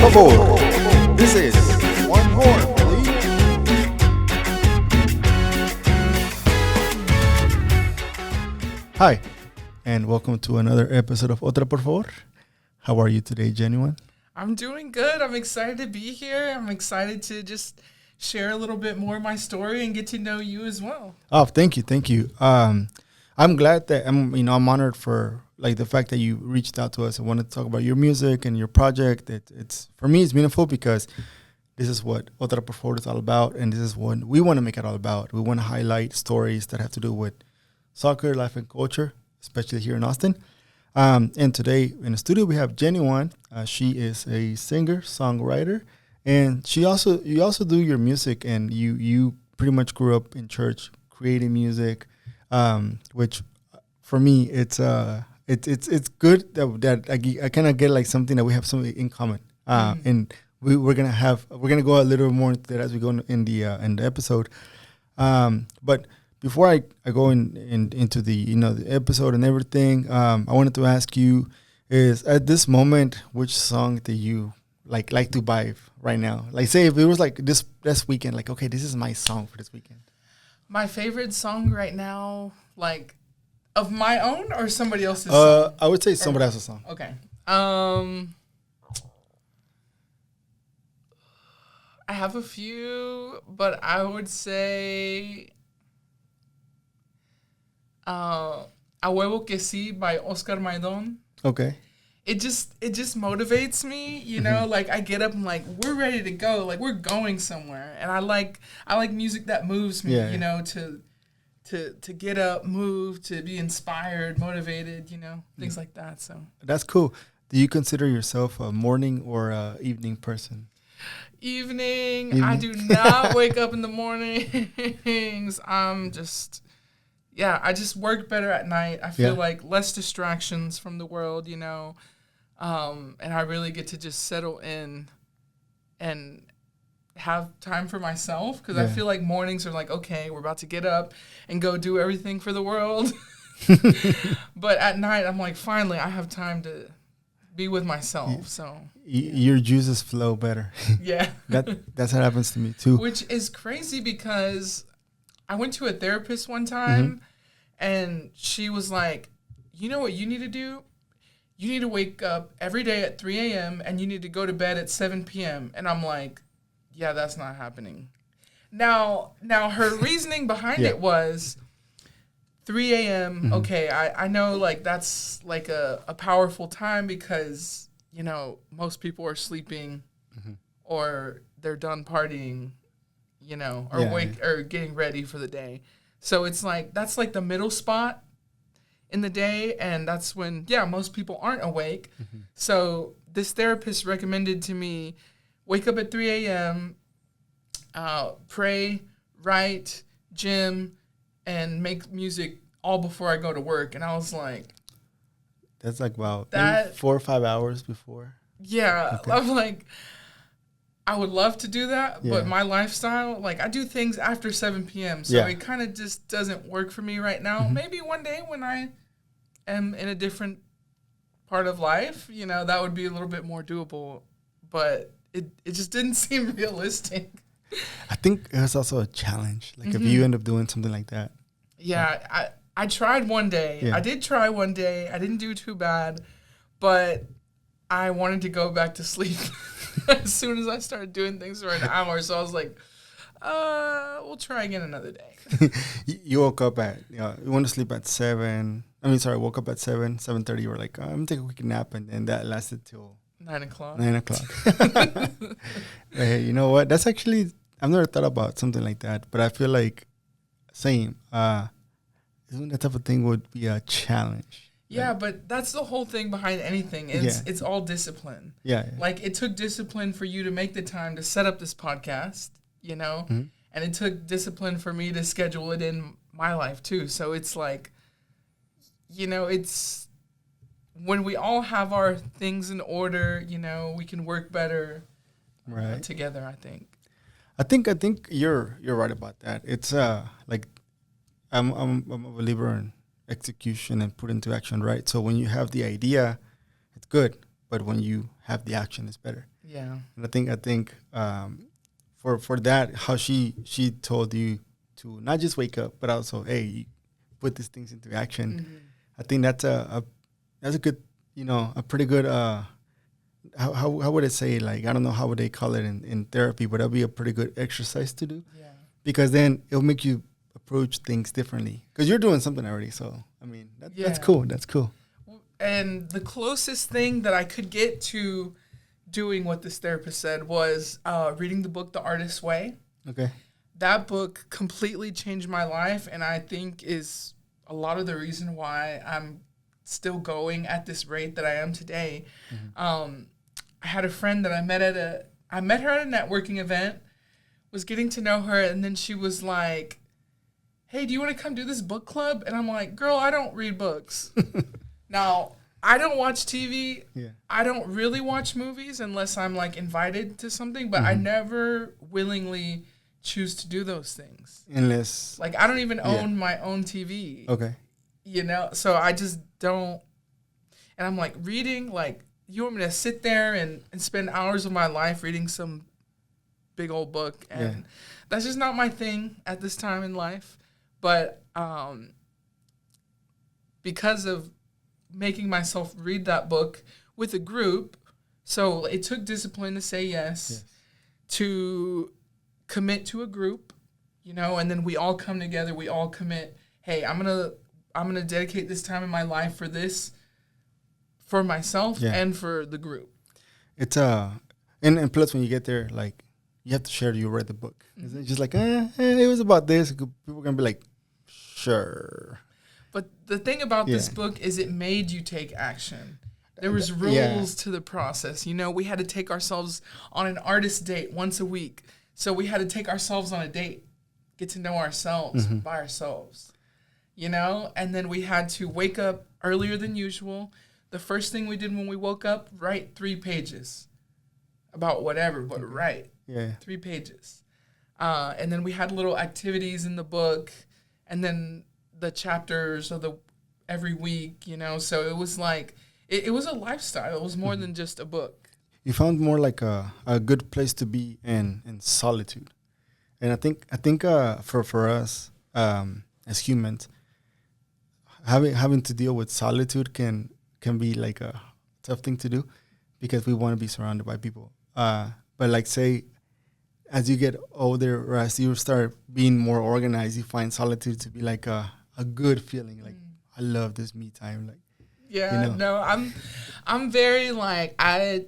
favor. This is one more, please. Hi, and welcome to another episode of Otra, por favor. How are you today, Jennun? I'm doing good. I'm excited to be here. I'm excited to just share a little bit more of my story and get to know you as well. Oh, thank you. I'm glad that I'm honored for like the fact that you reached out to us and wanted to talk about your music and your project. It's for me, it's meaningful because this is what Otra por favor is all about, and this is what we want to make it all about. We want to highlight stories that have to do with soccer, life, and culture, especially here in Austin. And today in the studio we have Jennun. She is a singer-songwriter, and you also do your music, and you pretty much grew up in church creating music, which for me it's good that I kind of get like something that we have something in common, and we're gonna go a little more into that as we go in the episode, but. Before I go into the the episode and everything, I wanted to ask you is at this moment which song do you like to vibe right now? Like say if it was like this weekend, like okay, this is my song for this weekend. My favorite song right now, like of my own or somebody else's song? I would say somebody else's song. Okay. I have a few, but I would say A Huevo Que Sí by Oscar Maidon. Okay. It just motivates me, you know, like I get up and like we're ready to go, like we're going somewhere. And I like music that moves me, you know, to get up, move, to be inspired, motivated, you know, things like that. So that's cool. Do you consider yourself a morning or a evening person? Evening. I do not wake up in the mornings. I just work better at night. I feel like less distractions from the world, you know, and I really get to just settle in and have time for myself because I feel like mornings are like, okay, we're about to get up and go do everything for the world. But at night, I'm like, finally, I have time to be with myself. So your juices flow better. Yeah. That's what happens to me too. Which is crazy because I went to a therapist one time, and she was like, you know what you need to do? You need to wake up every day at 3 a.m. and you need to go to bed at 7 p.m. And I'm like, yeah, that's not happening. Now her reasoning behind it was 3 a.m., okay, I know like that's like a powerful time because, you know, most people are sleeping or they're done partying, you know, or or getting ready for the day. So it's like, that's like the middle spot in the day. And that's when, most people aren't awake. So this therapist recommended to me, wake up at 3 a.m., pray, write, gym, and make music all before I go to work. And I was like, that's like, wow, maybe 4 or 5 hours before. Yeah. Okay. I'm like, I would love to do that, but my lifestyle, like I do things after 7 p.m. So it kind of just doesn't work for me right now. Maybe one day when I am in a different part of life, you know, that would be a little bit more doable, but it just didn't seem realistic. I think it was also a challenge. Like if you end up doing something like that. Yeah, I tried one day. Yeah. I did try one day. I didn't do too bad, but I wanted to go back to sleep as soon as I started doing things for an hour. So I was like, we'll try again another day. You woke up at, you want to sleep at 7. Woke up at 7:30. You were like, I'm going to take a quick nap. And then that lasted till 9 o'clock. 9 o'clock. Hey, you know what? That's actually, I've never thought about something like that. But I feel like, same. Doing that type of thing would be a challenge. Yeah, but that's the whole thing behind anything. It's all discipline. Yeah. Like, it took discipline for you to make the time to set up this podcast, you know? And it took discipline for me to schedule it in my life, too. So it's like, you know, it's when we all have our things in order, you know, we can work better together, I think. I think you're right about that. It's like I'm a believer in execution and put into action, right? So when you have the idea, it's good, but when you have the action, it's better. Yeah. And I think for that, how she told you to not just wake up, but also, hey, you put these things into action. Mm-hmm. I think that's a good, a pretty good how would I say, like, I don't know how would they call it in therapy, but that'll be a pretty good exercise to do. Yeah. Because then it'll make you approach things differently. Because you're doing something already, so I mean that's cool. That's cool. And the closest thing that I could get to doing what this therapist said was reading the book The Artist's Way. Okay. That book completely changed my life, and I think is a lot of the reason why I'm still going at this rate that I am today. Mm-hmm. I had a friend that I met her at a networking event, was getting to know her, and then she was like, hey, do you want to come do this book club? And I'm like, girl, I don't read books. Now, I don't watch TV. Yeah. I don't really watch movies unless I'm like invited to something, but I never willingly choose to do those things. Unless, like, I don't even own my own TV. Okay. So I just don't. And I'm like, reading, like, you want me to sit there and spend hours of my life reading some big old book, and that's just not my thing at this time in life. But because of making myself read that book with a group, so it took discipline to say yes. To commit to a group, and then we all come together, we all commit, hey, I'm gonna dedicate this time in my life for this, for myself and for the group. It's and plus when you get there, like, you have to share you read the book. Mm-hmm. It's just like, it was about this. People are gonna be like, sure. But the thing about this book is it made you take action. There was rules to the process. We had to take ourselves on an artist date once a week. So we had to take ourselves on a date, get to know ourselves by ourselves, and then we had to wake up earlier than usual. The first thing we did when we woke up, write 3 pages about whatever, but write 3 pages. And then we had little activities in the book, and then the chapters of every week, so it was like, it was a lifestyle. It was more than just a book. You found more like a good place to be in solitude. And I think for us as humans, having to deal with solitude can be like a tough thing to do, because we want to be surrounded by people. But like, say, as you get older, or as you start being more organized, you find solitude to be like a good feeling. Like, I love this me time. Like, no, I'm very, like, I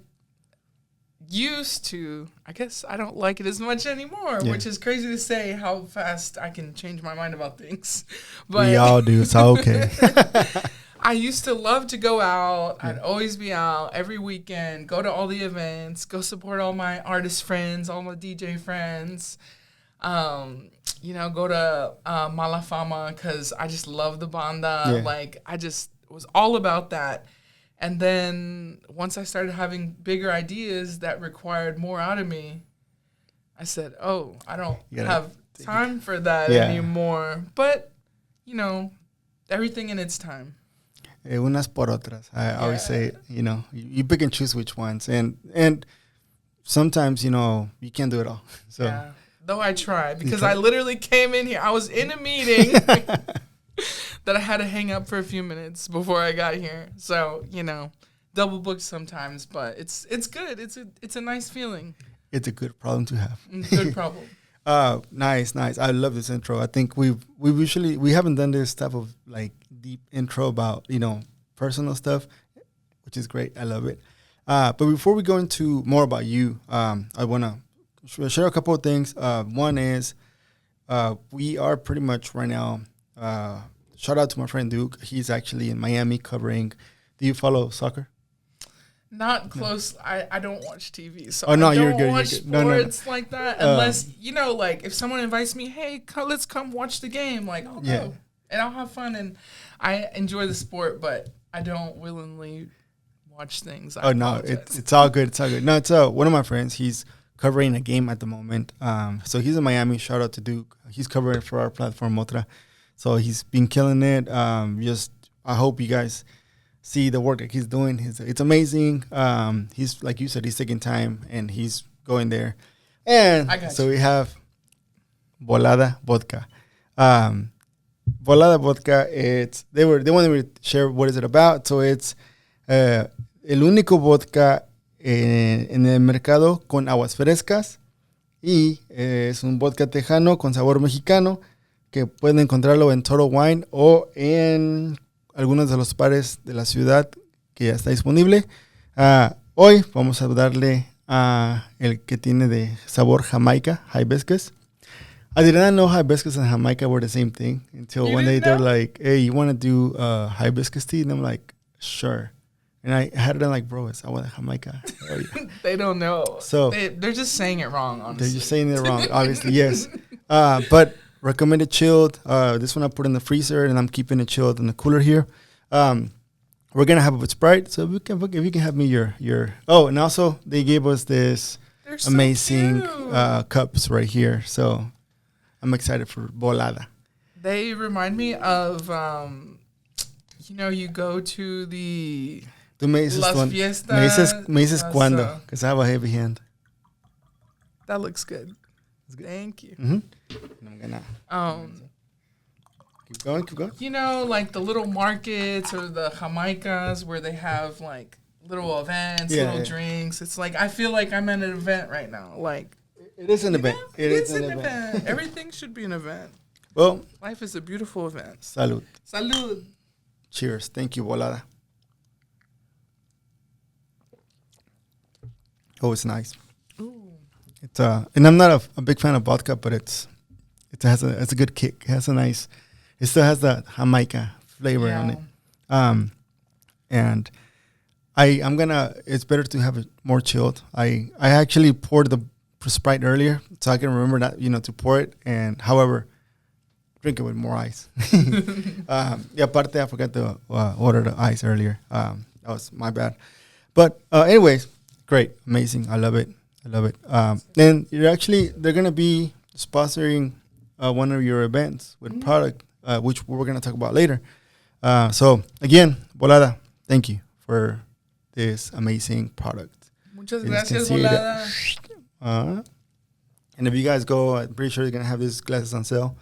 used to, I guess I don't like it as much anymore, which is crazy to say how fast I can change my mind about things. But we all do, so okay. I used to love to go out. I'd always be out every weekend, go to all the events, go support all my artist friends, all my DJ friends. Go to Malafama because I just love the banda. Yeah. Like, I just was all about that. And then once I started having bigger ideas that required more out of me, I said, oh, I don't have time for that anymore. But, everything in its time. Unas por otras. I always say, you pick and choose which ones. And sometimes, you can't do it all. So. Yeah. Though I tried, because I literally came in here. I was in a meeting that I had to hang up for a few minutes before I got here. So, double booked sometimes, but it's good. It's a nice feeling. It's a good problem to have. Good problem. Nice. I love this intro. I think we haven't done this type of like deep intro about, personal stuff, which is great. I love it. But before we go into more about you, I want to share a couple of things. One is we are pretty much right now, shout out to my friend Duke. He's actually in Miami covering. Do you follow soccer? Not close. No. I don't watch TV, so I don't you're good, watch you're good. Sports like that unless, like, if someone invites me, hey, let's come watch the game. Like, I'll go. And I'll have fun, and I enjoy the sport, but I don't willingly watch things. It's all good. It's all good. No, it's one of my friends. He's covering a game at the moment. So he's in Miami. Shout out to Duke. He's covering for our platform, Otra. So he's been killing it. I hope you guys see the work that he's doing. It's amazing. He's like you said, he's taking time and he's going there. And so we have Volada Vodka. Volada Vodka. They wanted me to share what is it about. So it's el único vodka en el mercado con aguas frescas y es un vodka tejano con sabor mexicano que pueden encontrarlo en Total Wine o en algunos de los bares de la ciudad que ya está disponible. Hoy vamos a darle a el que tiene de sabor Jamaica, hibiscus. I did not know hibiscus and Jamaica were the same thing until one day they're like, hey, you want to do hibiscus tea? And I'm like, sure. And I had it like, bro, it's agua de Jamaica. They don't know. So they're just saying it wrong, honestly. They're just saying it wrong, obviously, yes. But recommended chilled. This one I put in the freezer, and I'm keeping it chilled in the cooler here. We're going to have it with Sprite, so if you can have me your... Oh, and also they gave us this amazing cups right here. So I'm excited for Volada. They remind me of, you go to the... Tú me dices, me dices cuándo, because I have a heavy hand. That looks good. Thank you. Mm-hmm. I'm gonna keep going. You know, like the little markets or the Jamaicas where they have like little events, drinks. It's like I feel like I'm at an event right now. Like it is an event. It is an event. Everything should be an event. Well, life is a beautiful event. Salud. Salud. Cheers. Thank you, Volada. Oh, it's nice. Ooh. It's and I'm not a big fan of vodka, but it's a good kick. It has a nice. It still has that Jamaica flavor on it. And I'm gonna. It's better to have it more chilled. I actually poured the Sprite earlier, so I can remember that to pour it. And however, drink it with more ice. Aparte, I forgot to order the ice earlier. That was my bad. But anyways. Great, amazing. I love it. And they're gonna be sponsoring one of your events with product, which we're gonna talk about later. So again, Volada, thank you for this amazing product. Muchas gracias, Volada. And if you guys go, I'm pretty sure they're gonna have these glasses on sale.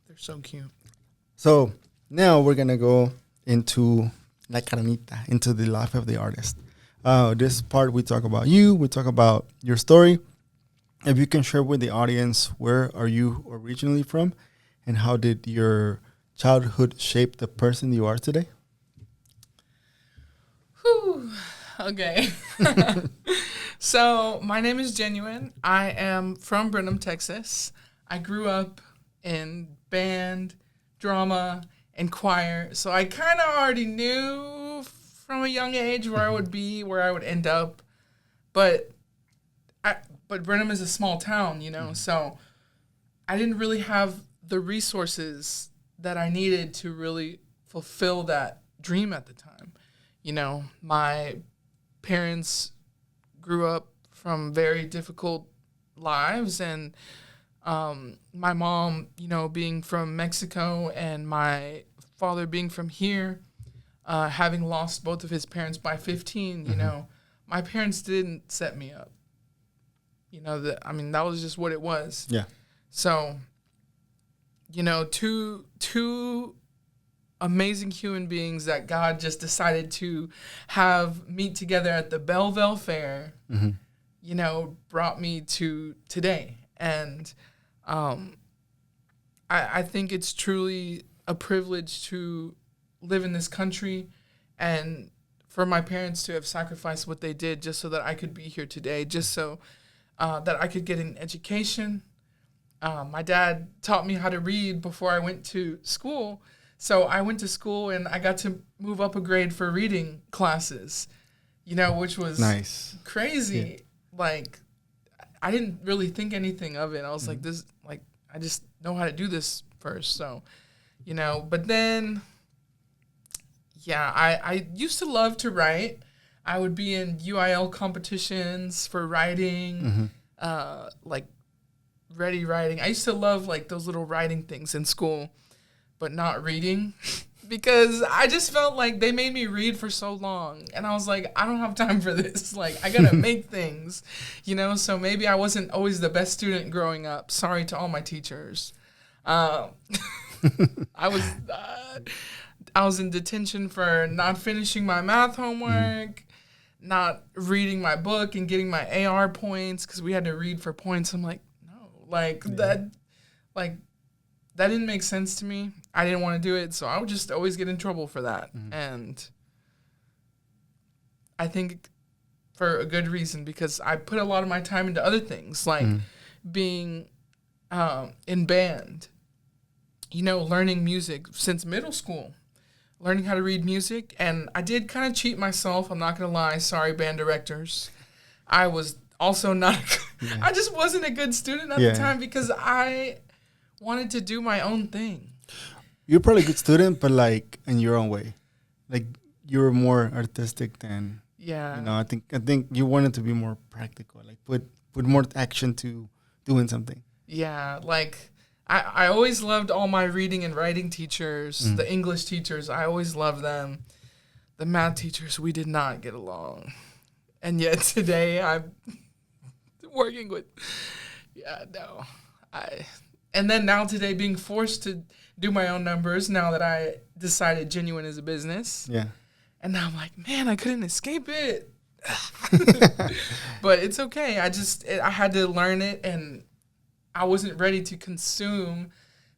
They're so cute. So now we're gonna go into La Carnita, into the life of the artist. This part we talk about you, we talk about your story. If you can share with the audience, where are you originally from and how did your childhood shape the person you are today? Whew. Okay. So my name is Jennun. I am from Brenham, Texas. I grew up in band, drama, and choir. So I kind of already knew from a young age where I would be, where I would end up. But Brenham is a small town, so I didn't really have the resources that I needed to really fulfill that dream at the time. My parents grew up from very difficult lives, and my mom, being from Mexico and my father being from here, having lost both of his parents by 15, my parents didn't set me up. That was just what it was. Yeah. So, two amazing human beings that God just decided to have meet together at the Belleville Fair, brought me to today. And I think it's truly a privilege to live in this country and for my parents to have sacrificed what they did just so that I could be here today, just so that I could get an education. My dad taught me how to read before I went to school. So I went to school and I got to move up a grade for reading classes, which was nice, crazy. Yeah. Like, I didn't really think anything of it. I was I just know how to do this first. So, but then, I used to love to write. I would be in UIL competitions for writing, ready writing. I used to love those little writing things in school, but not reading. because I just felt like they made me read for so long. And I was like, I don't have time for this. Like, I got to make things, so maybe I wasn't always the best student growing up. Sorry to all my teachers. I was in detention for not finishing my math homework, not reading my book and getting my AR points because we had to read for points. I'm like, no, that didn't make sense to me. I didn't want to do it, so I would just always get in trouble for that. And I think for a good reason, because I put a lot of my time into other things, like being in band, learning music since middle school, learning how to read music. And I did kind of cheat myself. I'm not going to lie. Sorry, band directors. I was also not, I just wasn't a good student at the time because I wanted to do my own thing. You're probably a good student, but like in your own way. Like you were more artistic than I think you wanted to be more practical, like put more action to doing something. Yeah, like I always loved all my reading and writing teachers, the English teachers, I always loved them. The math teachers, we did not get along. And yet today I'm working with and then now today being forced to do my own numbers now that I decided Jennun is a business. Yeah. And now I'm like, man, I couldn't escape it. But it's okay. I had to learn it, and I wasn't ready to consume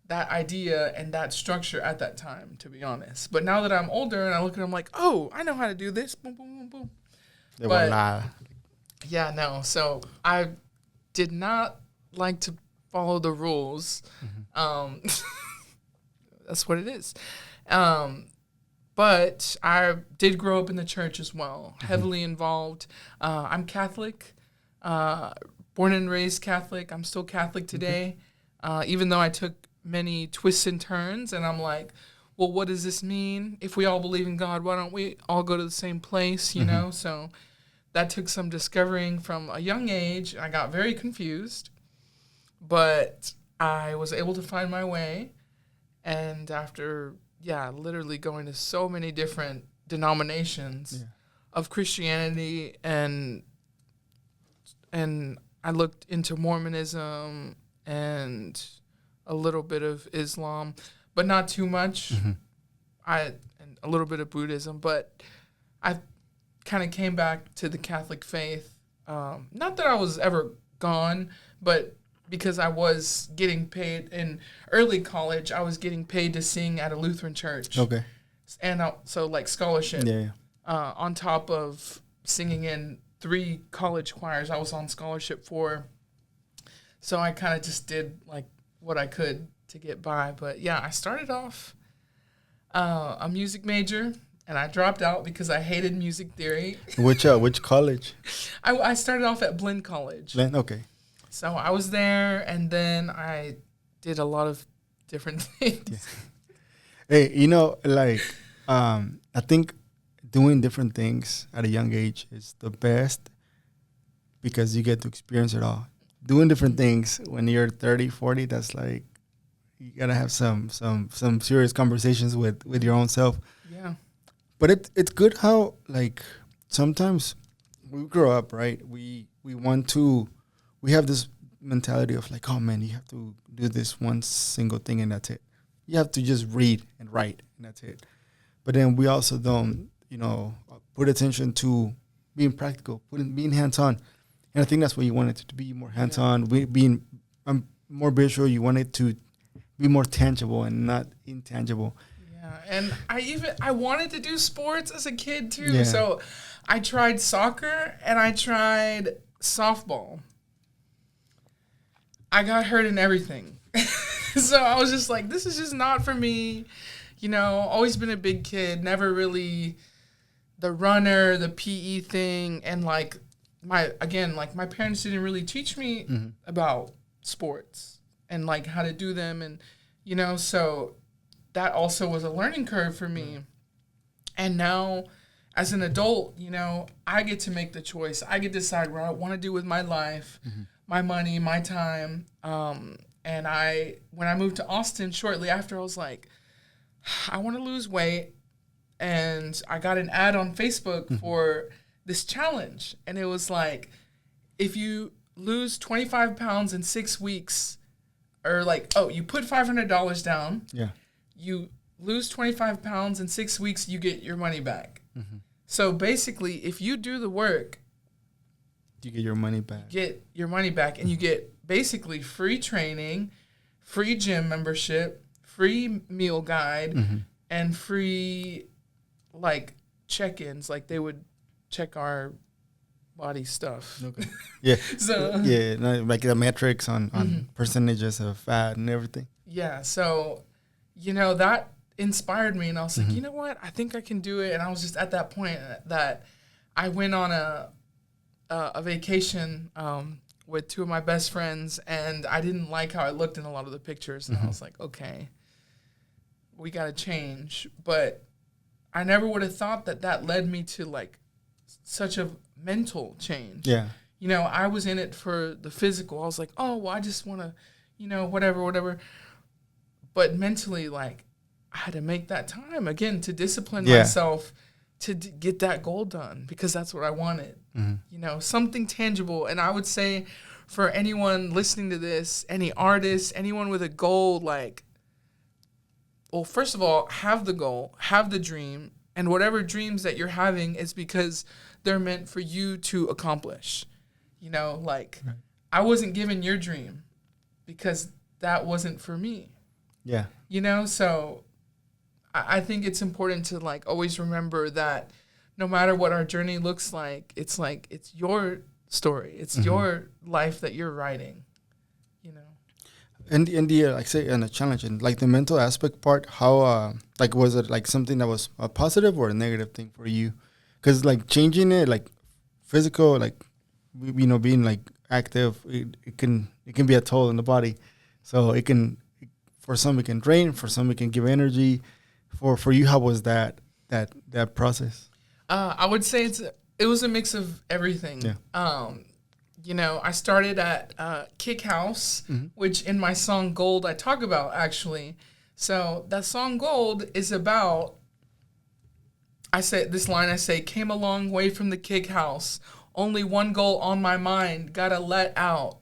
that idea and that structure at that time, to be honest. But now that I'm older and I look at it, I'm like, oh, I know how to do this. Boom, boom, boom, boom. Yeah, no. So I did not like to follow the rules. That's what it is. But I did grow up in the church as well, heavily involved. I'm Catholic, born and raised Catholic. I'm still Catholic today, even though I took many twists and turns. And I'm like, well, what does this mean? If we all believe in God, why don't we all go to the same place, So that took some discovering from a young age. I got very confused, but I was able to find my way. And after, literally going to so many different denominations of Christianity, and I looked into Mormonism and a little bit of Islam, but not too much. And a little bit of Buddhism, but I kind of came back to the Catholic faith. Not that I was ever gone, but because I was getting paid in early college, I was getting paid to sing at a Lutheran church. Okay. And so like scholarship. Yeah. On top of singing in 3 college choirs I was on scholarship for. So I kind of just did like what I could to get by. But yeah, I started off a music major, and I dropped out because I hated music theory. Which college? I started off at Blinn College. Blinn, okay. So I was there, and then I did a lot of different things. Hey, I think doing different things at a young age is the best because you get to experience it all. Doing different things when you're 30, 40, that's like, you got to have some serious conversations with your own self. Yeah. But it's good how, like, sometimes we grow up, right? We have this mentality of like, oh man, you have to do this one single thing and that's it. You have to just read and write and that's it. But then we also don't, put attention to being practical, being hands-on. And I think that's what you want it to be, more hands-on, being more visual. You want it to be more tangible and not intangible. Yeah, and I wanted to do sports as a kid too. Yeah. So I tried soccer and I tried softball. I got hurt in everything. So I was just like, this is just not for me. Always been a big kid, never really the runner, the PE thing. And my parents didn't really teach me about sports and like how to do them. And, so that also was a learning curve for me. And now as an adult, I get to make the choice. I get to decide what I want to do with my life, my money, my time. And when I moved to Austin shortly after, I was like, I want to lose weight. And I got an ad on Facebook for this challenge. And it was like, if you lose 25 pounds in 6 weeks, or like, you put $500 down. Yeah. You lose 25 pounds in 6 weeks, you get your money back. So basically, if you do the work, you get your money back. And you get basically free training, free gym membership, free meal guide, and free like check-ins. Like they would check our body stuff. Okay. Yeah. So like the metrics on percentages of fat and everything. Yeah. So, that inspired me, and I was like, you know what? I think I can do it. And I was just at that point that I went on a vacation with two of my best friends, and I didn't like how I looked in a lot of the pictures. And I was like, okay, we got to change. But I never would have thought that led me to like such a mental change. Yeah. I was in it for the physical. I was like, oh, well, I just want to, whatever. But mentally, like, I had to make that time again to discipline myself to get that goal done, because that's what I wanted. Something tangible. And I would say for anyone listening to this, any artist, anyone with a goal, like, well, first of all, have the goal, have the dream, and whatever dreams that you're having is because they're meant for you to accomplish. Like, I wasn't given your dream because that wasn't for me. Yeah. So I think it's important to like always remember that no matter what our journey looks like, it's your story. It's your life that you're writing, And the like say and the challenge and like the mental aspect part, how like was it like something that was a positive or a negative thing for you? Because like changing it, like physical, like being like active, it can be a toll on the body. So for some it can drain, for some it can give energy. For you, how was that process? I would say it was a mix of everything. Yeah. I started at Kick House, which in my song Gold I talk about, actually. So that song Gold is about, I say, came a long way from the Kick House. Only one goal on my mind, gotta let out.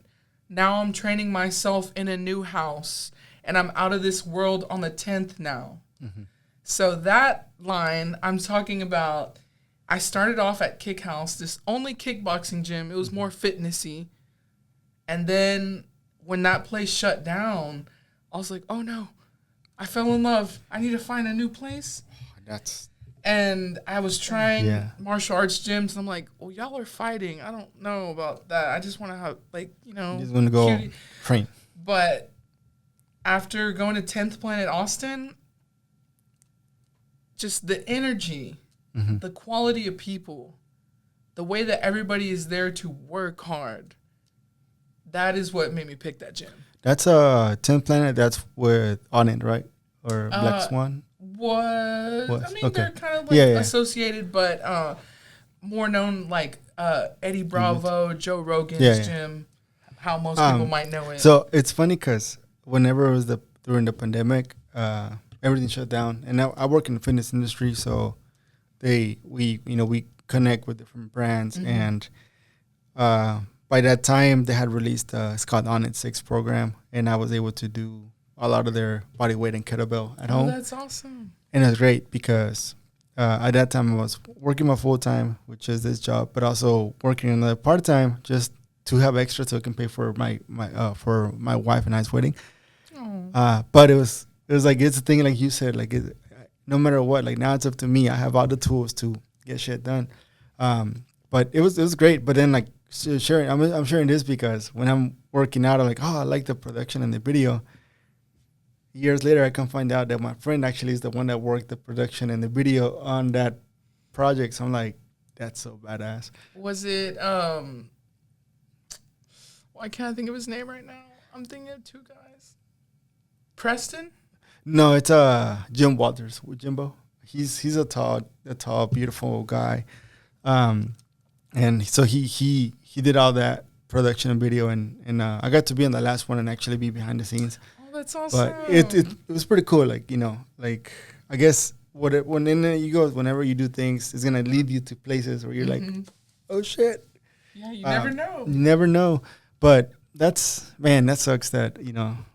Now I'm training myself in a new house, and I'm out of this world on the 10th now. So that line, I'm talking about, I started off at Kick House, this only kickboxing gym. It was more fitnessy. And then when that place shut down, I was like, oh no, I fell in love. I need to find a new place. And I was trying martial arts gyms, and I'm like, well, y'all are fighting. I don't know about that. I just want to have, like, You just want to go train. But after going to 10th Planet Austin, just the energy, the quality of people, the way that everybody is there to work hard, that is what made me pick that gym. That's 10th Planet. That's with On It, right? Or Black Swan? What? I mean, they're kind of like associated, but more known like Eddie Bravo, Joe Rogan's gym, how most people might know it. So it's funny because whenever it was during the pandemic, everything shut down, and now I work in the fitness industry, so we connect with different brands, and by that time they had released it's called On It 6 program, and I was able to do a lot of their body weight and kettlebell at home. That's awesome. And it was great because at that time I was working my full time, which is this job, but also working another part time just to have extra so I can pay for my wife and I's wedding. But it was like, it's a thing like you said, like no matter what, like now it's up to me. I have all the tools to get shit done. But it was great. But then like sharing, I'm sharing this because when I'm working out, I'm like, oh, I like the production and the video. Years later, I can find out that my friend actually is the one that worked the production and the video on that project. So I'm like, that's so badass. Was it, why can't I think of his name right now? I'm thinking of two guys. Preston? No, it's Jim Walters with Jimbo. He's a tall, beautiful guy. And so he did all that production and video, and I got to be on the last one and actually be behind the scenes. Oh, that's awesome. But it was pretty cool. Like, like I guess whenever you do things, it's gonna lead you to places where you're like, oh shit. Yeah, you never know. You never know. But that sucks that,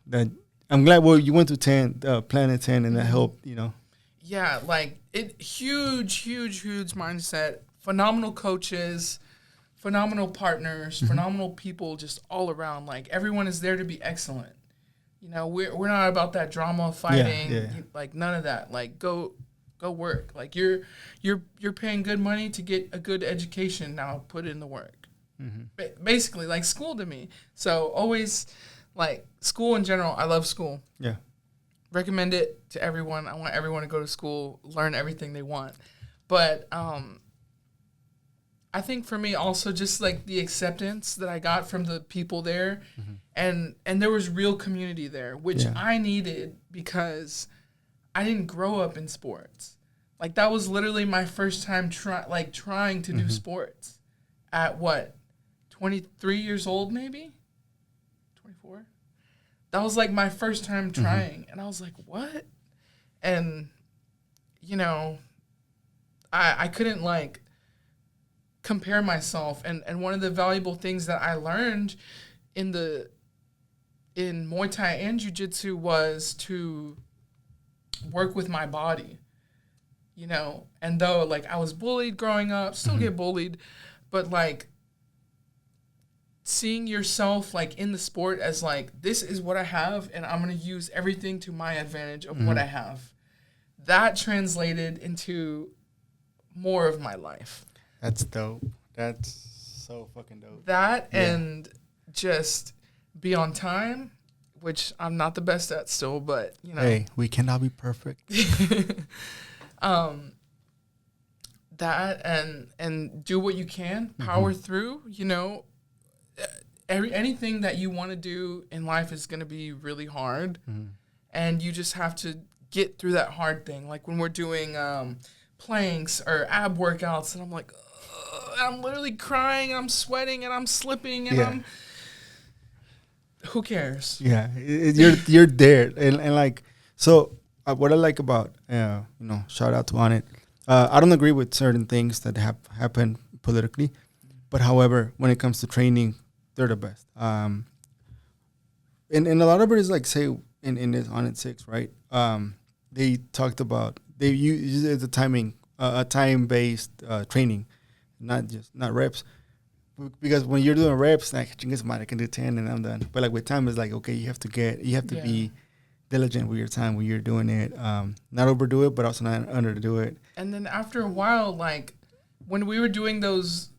that I'm glad, well, you went to Planet 10 and that helped, Yeah, like huge mindset, phenomenal coaches, phenomenal partners, phenomenal people just all around. Like everyone is there to be excellent. We're not about that drama, fighting, like none of that. Like go work. Like you're paying good money to get a good education. Now put in the work. Basically, like school to me. So always, like school in general. I love school. Yeah. Recommend it to everyone. I want everyone to go to school, learn everything they want. But I think for me also just like the acceptance that I got from the people there, and there was real community there, which I needed because I didn't grow up in sports. Like that was literally my first time trying to do sports at 23 years old, maybe 24. That was like my first time trying, and I was like, what? And I couldn't like compare myself, and one of the valuable things that I learned in Muay Thai and Jiu-Jitsu was to work with my body, and though like I was bullied growing up, still get bullied, but like seeing yourself like in the sport as like, this is what I have and I'm going to use everything to my advantage of what I have, that translated into more of my life. That's dope. That's so fucking dope. And just be on time, which I'm not the best at still, but Hey, we cannot be perfect. That and do what you can, power through, anything that you want to do in life is going to be really hard, and you just have to get through that hard thing. Like when we're doing planks or ab workouts, and I'm like, I'm literally crying, and I'm sweating, and I'm slipping, and who cares? Yeah, you're there, and like so. What I like about shout out to On It. I don't agree with certain things that happen politically, but however, when it comes to training, they're the best. And a lot of it is like, say in this On It 6, right? They talked about they use it as a time-based training, not reps. Because when you're doing reps, like I can do 10 and I'm done. But like with time, it's like, okay, you have to be diligent with your time when you're doing it. Not overdo it, but also not underdo it. And then after a while, like when we were doing those,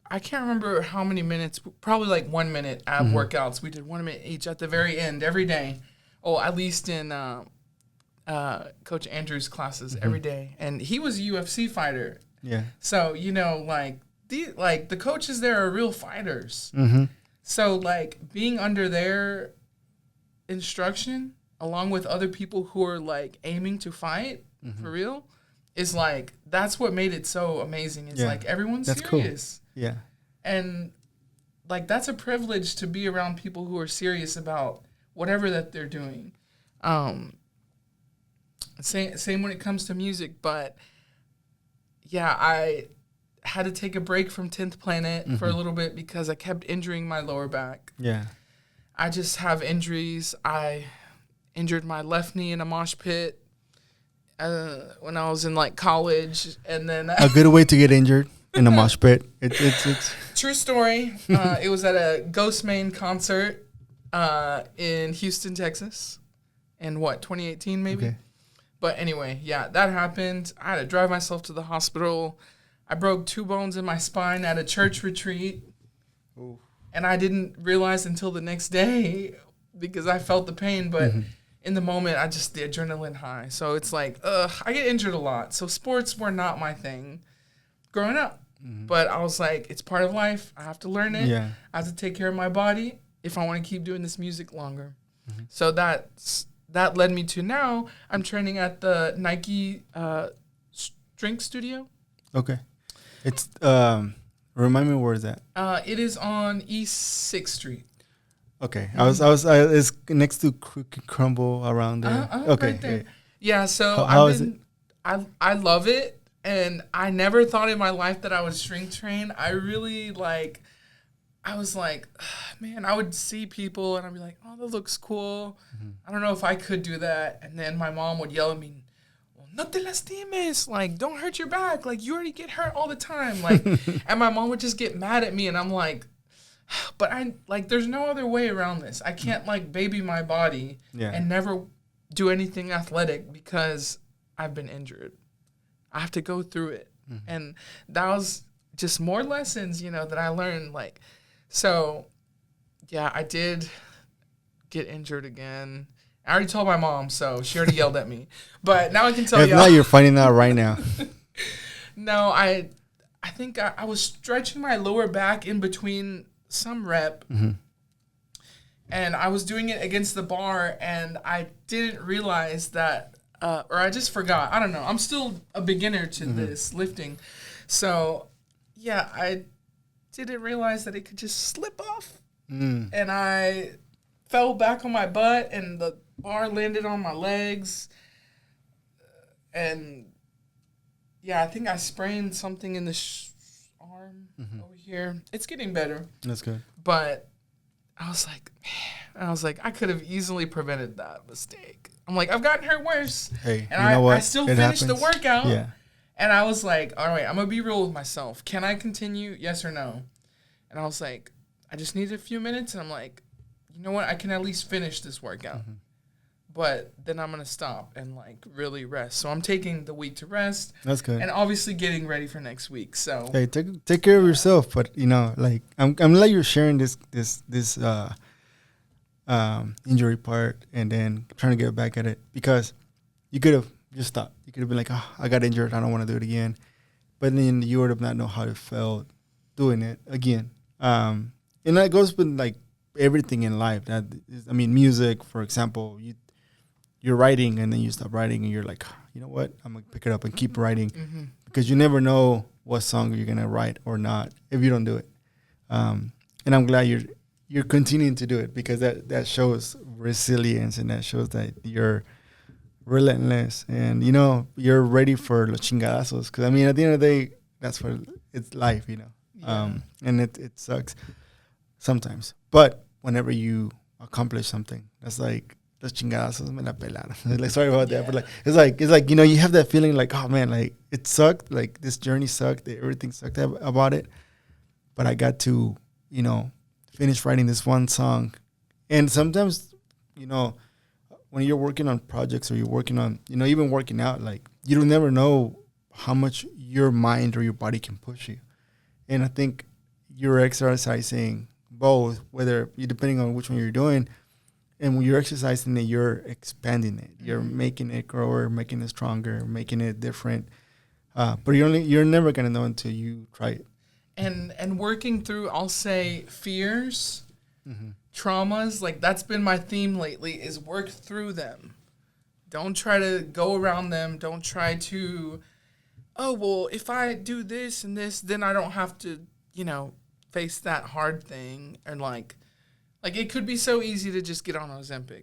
I can't remember how many minutes, probably like 1 minute ab workouts. We did 1 minute each at the very end every day. Oh, at least in Coach Andrew's classes every day. And he was a UFC fighter. Yeah. So, the coaches there are real fighters. So like being under their instruction along with other people who are like aiming to fight for real is like, that's what made it so amazing. It's like everyone's serious. Cool. Yeah. And like that's a privilege to be around people who are serious about whatever that they're doing. Same when it comes to music, but yeah, I had to take a break from 10th Planet for a little bit because I kept injuring my lower back. Yeah. I just have injuries. I injured my left knee in a mosh pit when I was in like college, and then a good way to get injured in a mosh pit. It's true story. It was at a Ghost Main concert in Houston, Texas, in 2018 maybe. Okay. But anyway, yeah, that happened. I had to drive myself to the hospital. I broke 2 bones in my spine at a church retreat. Ooh. And I didn't realize until the next day because I felt the pain. But in the moment, the adrenaline high. So it's like, I get injured a lot. So sports were not my thing growing up. But I was like, it's part of life. I have to learn it. Yeah. I have to take care of my body if I want to keep doing this music longer. So that led me to now I'm training at the Nike Strength Studio. Okay. It's remind me where is that? It is on East 6th Street. Okay. It's next to Crumble around there. Okay. Right there. Yeah, so how is it? I love it, and I never thought in my life that I would string train. I really like. I was like, man, I would see people and I'd be like, oh, that looks cool. I don't know if I could do that. And then my mom would yell at me, well, no te lastimes. Like, don't hurt your back. Like, you already get hurt all the time. Like, and my mom would just get mad at me. And I'm like, but there's no other way around this. I can't, like, baby my body and never do anything athletic because I've been injured. I have to go through it. And that was just more lessons, that I learned, like. So, yeah, I did get injured again. I already told my mom, so she already yelled at me. But now I can tell you. If not, you're finding out right now. No, I think I was stretching my lower back in between some rep. And I was doing it against the bar, and I didn't realize that, or I just forgot. I don't know. I'm still a beginner to this lifting. So, yeah, I didn't realize that it could just slip off. And I fell back on my butt and the bar landed on my legs. And yeah, I think I sprained something in the arm over here. It's getting better. That's good. But I was like, man, I could have easily prevented that mistake. I'm like, I've gotten hurt worse. Hey, and you know what? I still finished the workout. Yeah. And I was like, all right, I'm going to be real with myself. Can I continue? Yes or no? And I was like, I just need a few minutes. And I'm like, you know what? I can at least finish this workout. But then I'm going to stop and, like, really rest. So I'm taking the week to rest. That's good. And obviously getting ready for next week. So hey, take care of yourself. But, like, I'm glad you're sharing this injury part and then trying to get back at it. Because you could have just stopped. You could have been like, oh, I got injured. I don't want to do it again. But then you would have not known how it felt doing it again. And that goes with, like, everything in life. That is, music, for example, you're writing and then you stop writing and you're like, you know what? I'm going to pick it up and keep writing because you never know what song you're going to write or not if you don't do it. And I'm glad you're continuing to do it because that shows resilience and that shows that you're relentless and, you're ready for los chingadazos. Because, at the end of the day, that's what it's life, and it sucks sometimes. But whenever you accomplish something, that's like, los chingadazos me la pelaron. Like, sorry about that, but like it's like you have that feeling like, oh man, like it sucked, like this journey sucked, everything sucked about it, but I got to finish writing this one song. And sometimes when you're working on projects or you're working on even working out, like you don't never know how much your mind or your body can push you. And I think you're exercising both, whether depending on which one you're doing. And when you're exercising it, you're expanding it. You're making it grow, making it stronger, making it different. But you're never gonna know until you try it. And working through, I'll say, fears, traumas. Like that's been my theme lately: is work through them. Don't try to go around them. Don't try to, oh well, if I do this and this, then I don't have to, face that hard thing. And like it could be so easy to just get on Ozempic.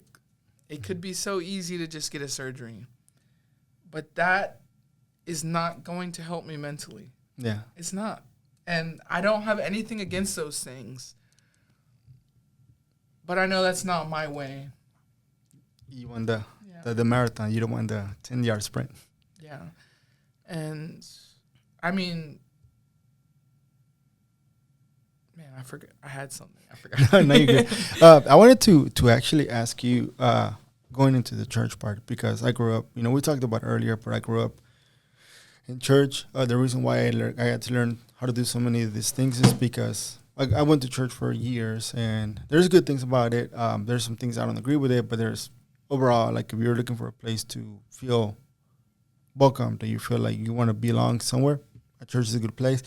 It could be so easy to just get a surgery. But that is not going to help me mentally. Yeah. It's not. And I don't have anything against those things. But I know that's not my way. You want the marathon. You don't want the 10-yard sprint. Yeah. And, man, I forgot. I had something. I forgot. No, you're good. I wanted to actually ask you, going into the church part, because I grew up, we talked about earlier, but I grew up in church. The reason why I had to learn how to do so many of these things is because I went to church for years, and there's good things about it. There's some things I don't agree with it, but there's overall, like if you're looking for a place to feel welcome, that you feel like you want to belong somewhere, a church is a good place.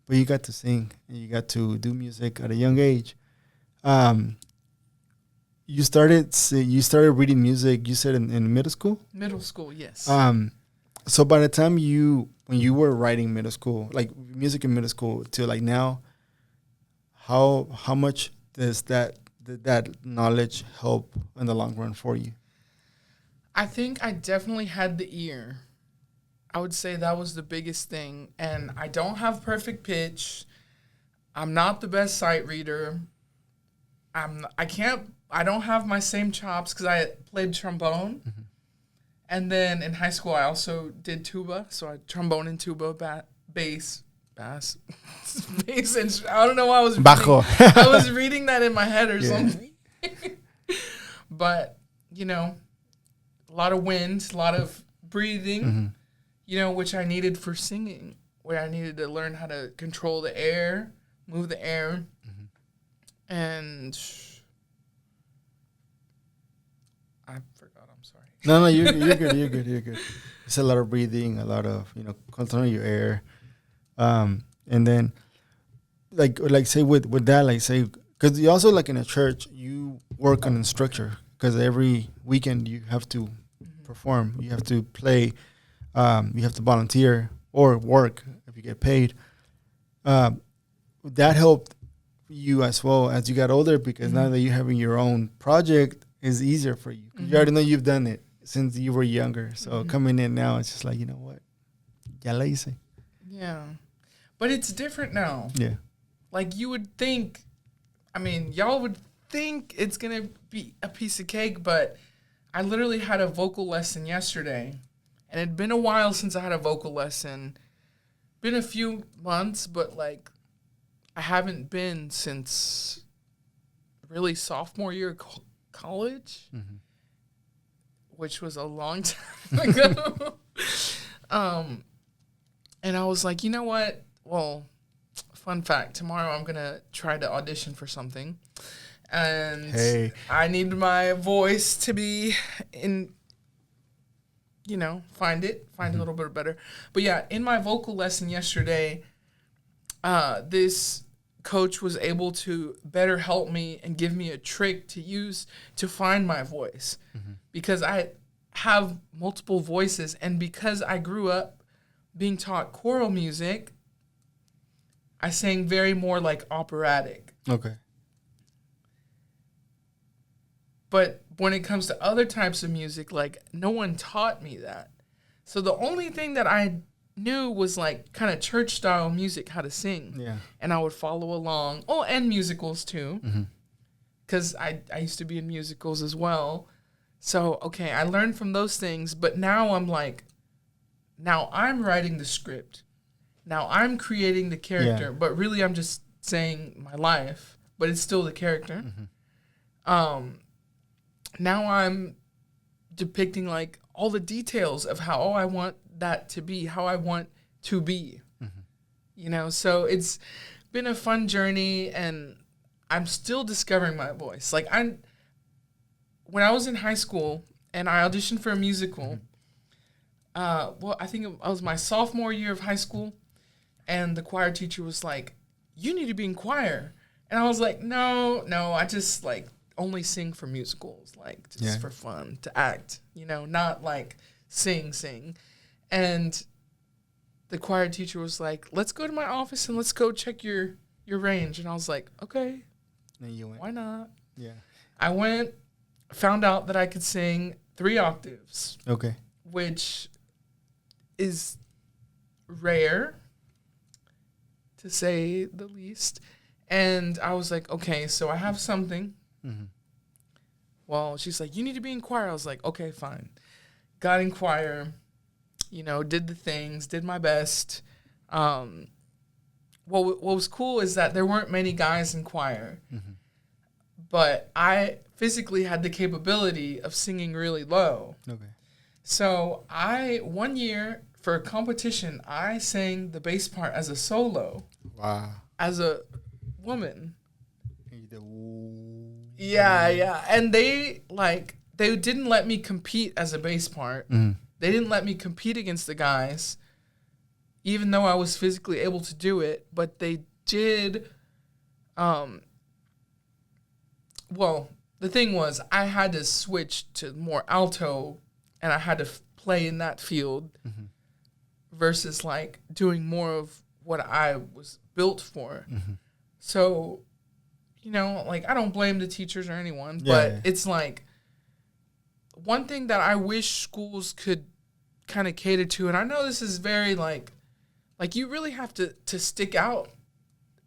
But you got to sing and you got to do music at a young age. You started reading music, you said in middle school? Middle school, yes. So by the time when you were writing middle school, like music in middle school to like now, how much does that knowledge help in the long run for you? I think I definitely had the ear. I would say that was the biggest thing. And I don't have perfect pitch. I'm not the best sight reader. I don't have my same chops because I played trombone. Mm-hmm. And then in high school, I also did tuba. So I had trombone and tuba, bass. Bass. And I don't know why I was Bajo. I was reading that in my head or something. But, a lot of wind, a lot of breathing, which I needed for singing, where I needed to learn how to control the air, move the air. And I forgot, I'm sorry. No, you're good. It's a lot of breathing, a lot of, controlling your air. And then, like say with that, like say, because you also like in a church, you work on structure because every weekend you have to perform, you have to play, you have to volunteer or work if you get paid. That helped you as well as you got older because now that you're having your own project is easier for you. You already know you've done it since you were younger. So coming in now, it's just like, you know what? Ya la hice. Yeah. But it's different now. Yeah. Like you would think, y'all would think it's going to be a piece of cake, but I literally had a vocal lesson yesterday. And it'd been a while since I had a vocal lesson. Been a few months, but like I haven't been since really sophomore year of college, which was a long time ago. And I was like, you know what? Well, fun fact, tomorrow I'm going to try to audition for something. And I need my voice to be in, find it a little bit better. But yeah, in my vocal lesson yesterday, this coach was able to better help me and give me a trick to use to find my voice. Because I have multiple voices, and because I grew up being taught choral music, I sang very more like operatic. Okay. But when it comes to other types of music, like no one taught me that. So the only thing that I knew was like kind of church style music, how to sing. Yeah. And I would follow along. Oh, and musicals too. Because I used to be in musicals as well. So, okay, I learned from those things. But now I'm like, now I'm writing the script. Now I'm creating the character. Yeah. But really I'm just saying my life. But it's still the character. Now I'm depicting like all the details of how I want that to be, how I want to be. So it's been a fun journey, and I'm still discovering my voice. Like when I was in high school and I auditioned for a musical, I think it was my sophomore year of high school, and the choir teacher was like, "You need to be in choir." And I was like, no, I just like only sing for musicals, like just for fun, to act, not like sing. And the choir teacher was like, "Let's go to my office and let's go check your range." And I was like, okay, and you went. Why not? Yeah. I went, found out that I could sing 3 octaves. Okay. Which is rare, to say the least. And I was like, okay, so I have something. Well, she's like, "You need to be in choir." I was like, okay, fine. Got in choir, did the things, did my best. What was cool is that there weren't many guys in choir. But I physically had the capability of singing really low. Okay. So one year for a competition, I sang the bass part as a solo. Wow. As a woman. Yeah. And they didn't let me compete as a bass part. They didn't let me compete against the guys, even though I was physically able to do it. But they did. Well, the thing was, I had to switch to more alto, and I had to play in that field versus like doing more of what I was built for. So, I don't blame the teachers or anyone, but it's like one thing that I wish schools could kind of cater to. And I know this is very like you really have to stick out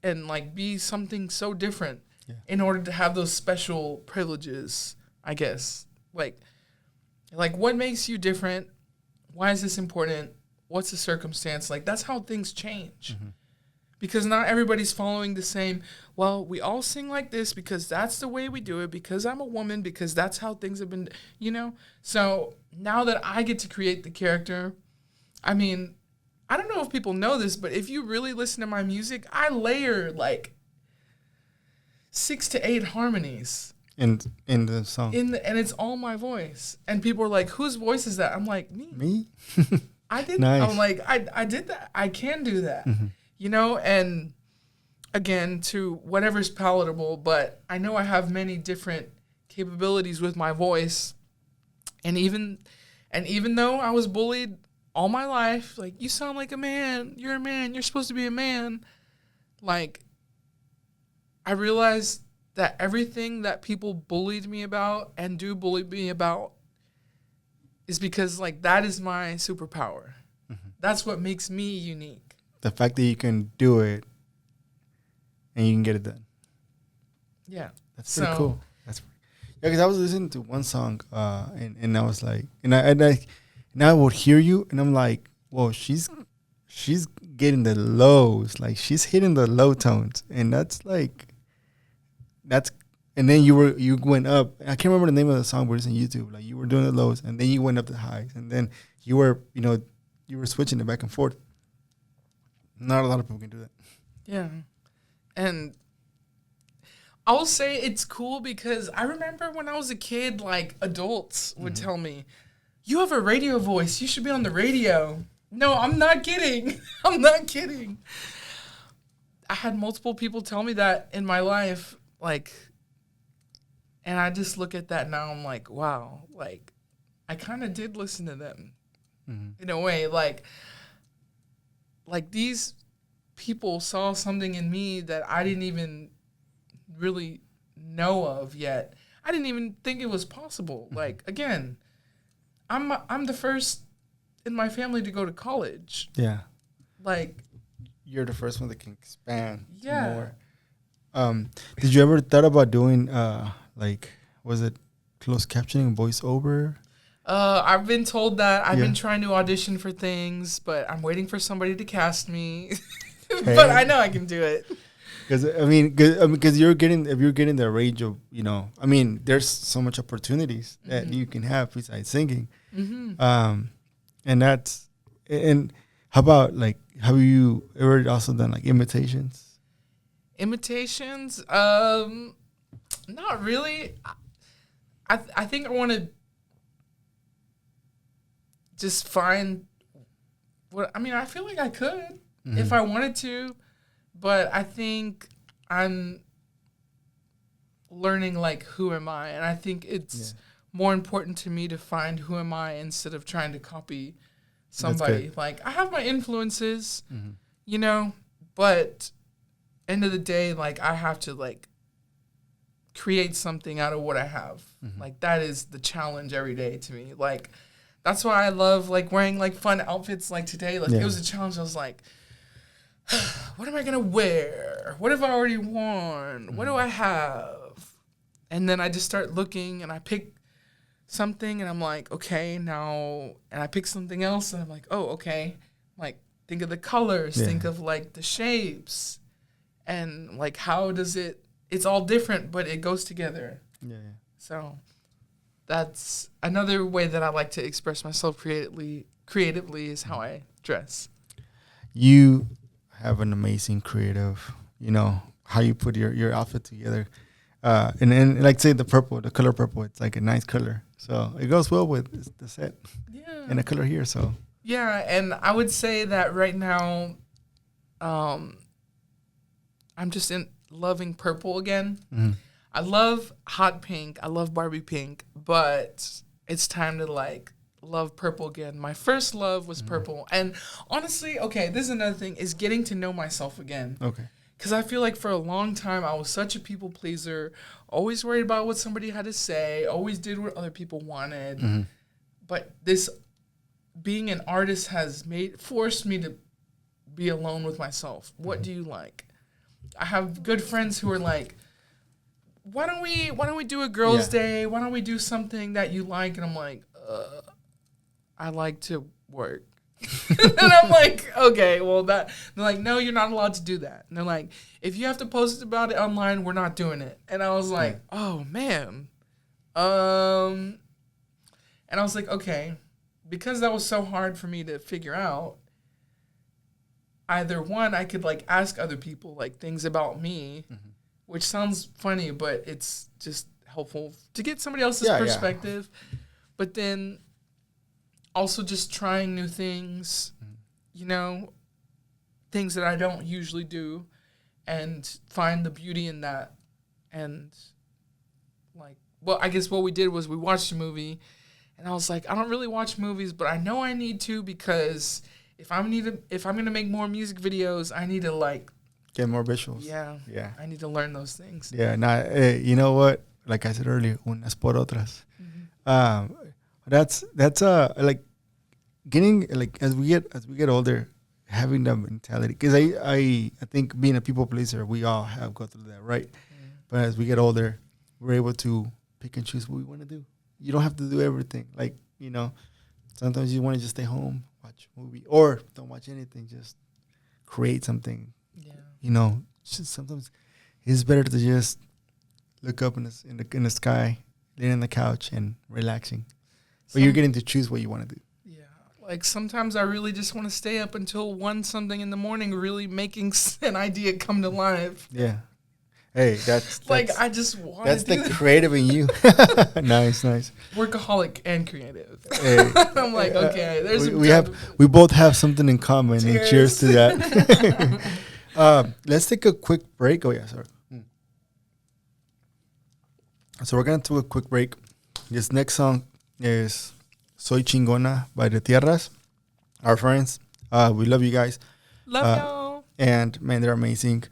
and like be something so different in order to have those special privileges, I guess. Like what makes you different? Why is this important? What's the circumstance? Like, that's how things change. Mm-hmm. Because not everybody's following the same, well, we all sing like this because that's the way we do it, because I'm a woman, because that's how things have been, you know? So now that I get to create the character, I mean, I don't know if people know this, but if you really listen to my music, I layer like 6 to 8 harmonies. In the song. And it's all my voice. And people are like, whose voice is that? I'm like, me. Me? I did. Nice. I'm like, I did that. I can do that. Mm-hmm. You know, and again, to whatever's palatable, but I know I have many different capabilities with my voice. And even though I was bullied all my life, like, you sound like a man, you're supposed to be a man. Like, I realized that everything that people bullied me about and do bully me about is because, like, that is my superpower. Mm-hmm. That's what makes me unique. The fact that you can do it and you can get it done. Yeah. That's pretty cool. Because I was listening to one song and I was like, and I would hear you and I'm like, whoa, she's getting the lows. Like, she's hitting the low tones. And and then you went up. I can't remember the name of the song, but it's on YouTube. Like, you were doing the lows, and then you went up the highs, and then you were switching it back and forth. Not a lot of people can do that. Yeah, and I will say it's cool because I remember when I was a kid, like, adults would tell me, "You have a radio voice. You should be on the radio." No, I'm not kidding. I'm not kidding. I had multiple people tell me that in my life. Like, and I just look at that now, I'm like, wow, like, I kind of did listen to them in a way. Like these people saw something in me that I didn't even really know of yet. I didn't even think it was possible. Mm-hmm. Like, again, I'm the first in my family to go to college. Yeah. Like, you're the first one that can expand more. Yeah. Did you ever thought about doing was it closed captioning, voiceover? I've been told that. I've been trying to audition for things, but I'm waiting for somebody to cast me. But I know I can do it. Because you're getting the range of, I mean, there's so much opportunities that you can have besides singing. Mm-hmm. And how about, like, have you ever also done, like, imitations? Imitations? Not really. I think I want to just find I feel like I could if I wanted to, but I think I'm learning, like, who am I? And I think it's more important to me to find who am I instead of trying to copy somebody. Like, I have my influences, but end of the day, like, I have to, like, create something out of what I have. Mm-hmm. Like, that is the challenge every day to me. Like, that's why I love, like, wearing, like, fun outfits like today. Like, it was a challenge. I was like, what am I going to wear? What have I already worn? Mm-hmm. What do I have? And then I just start looking, and I pick something, and I'm like, okay, now, and I pick something else, and I'm like, oh, okay. Like, think of the colors, think of, like, the shapes. And, like, how does it's all different, but it goes together. Yeah. So that's another way that I like to express myself creatively is how I dress. You have an amazing creative, how you put your outfit together. And like, say, the color purple, it's like a nice color. So it goes well with the set. Yeah. And the color here, so. Yeah, and I would say that right now, I'm just loving purple again. Mm-hmm. I love hot pink. I love Barbie pink. But it's time to, like, love purple again. My first love was purple. And honestly, okay, this is another thing, is getting to know myself again. Okay. Because I feel like for a long time, I was such a people pleaser, always worried about what somebody had to say, always did what other people wanted. Mm-hmm. But this being an artist has forced me to be alone with myself. What do you like? I have good friends who are like, why don't we do a girls' day? Why don't we do something that you like? And I'm like, I like to work. And I'm like, okay, well that. They're like, no, you're not allowed to do that. And they're like, if you have to post about it online, we're not doing it. And I was like, oh man, and I was like, okay, because that was so hard for me to figure out. Either one, I could like ask other people like things about me, which sounds funny, but it's just helpful to get somebody else's perspective. But then also just trying new things, you know, things that I don't usually do, and find the beauty in that. And like, well, I guess what we did was we watched a movie, and I was like, I don't really watch movies, but I know I need to, because if I'm gonna make more music videos, I need to like get more visuals. Yeah. I need to learn those things. Yeah. Nah, you know what? Like I said earlier, unas por otras. That's like getting like as we get older, having that mentality. Because I think being a people pleaser, we all have gone through that, right? But as we get older, we're able to pick and choose what we want to do. You don't have to do everything. Like, you know, sometimes you want to just stay home, watch a movie, or don't watch anything. Just create something. Yeah. You know, just sometimes it's better to just look up in the sky, laying on the couch and relaxing. But you're getting to choose what you want to do. Yeah. Like sometimes I really just want to stay up until 1 something in the morning, really making an idea come to life. Yeah. Hey, that's like I just want. That's the creative in you. Nice. Workaholic and creative. Hey, I'm like, okay. There's we both have something in common. Cheers. And cheers to that. Let's take a quick break. Oh yeah, sorry. So we're gonna do a quick break. This next song is "Soy Chingona" by the Tierras, our friends. We love you guys. Love y'all. And man, they're amazing.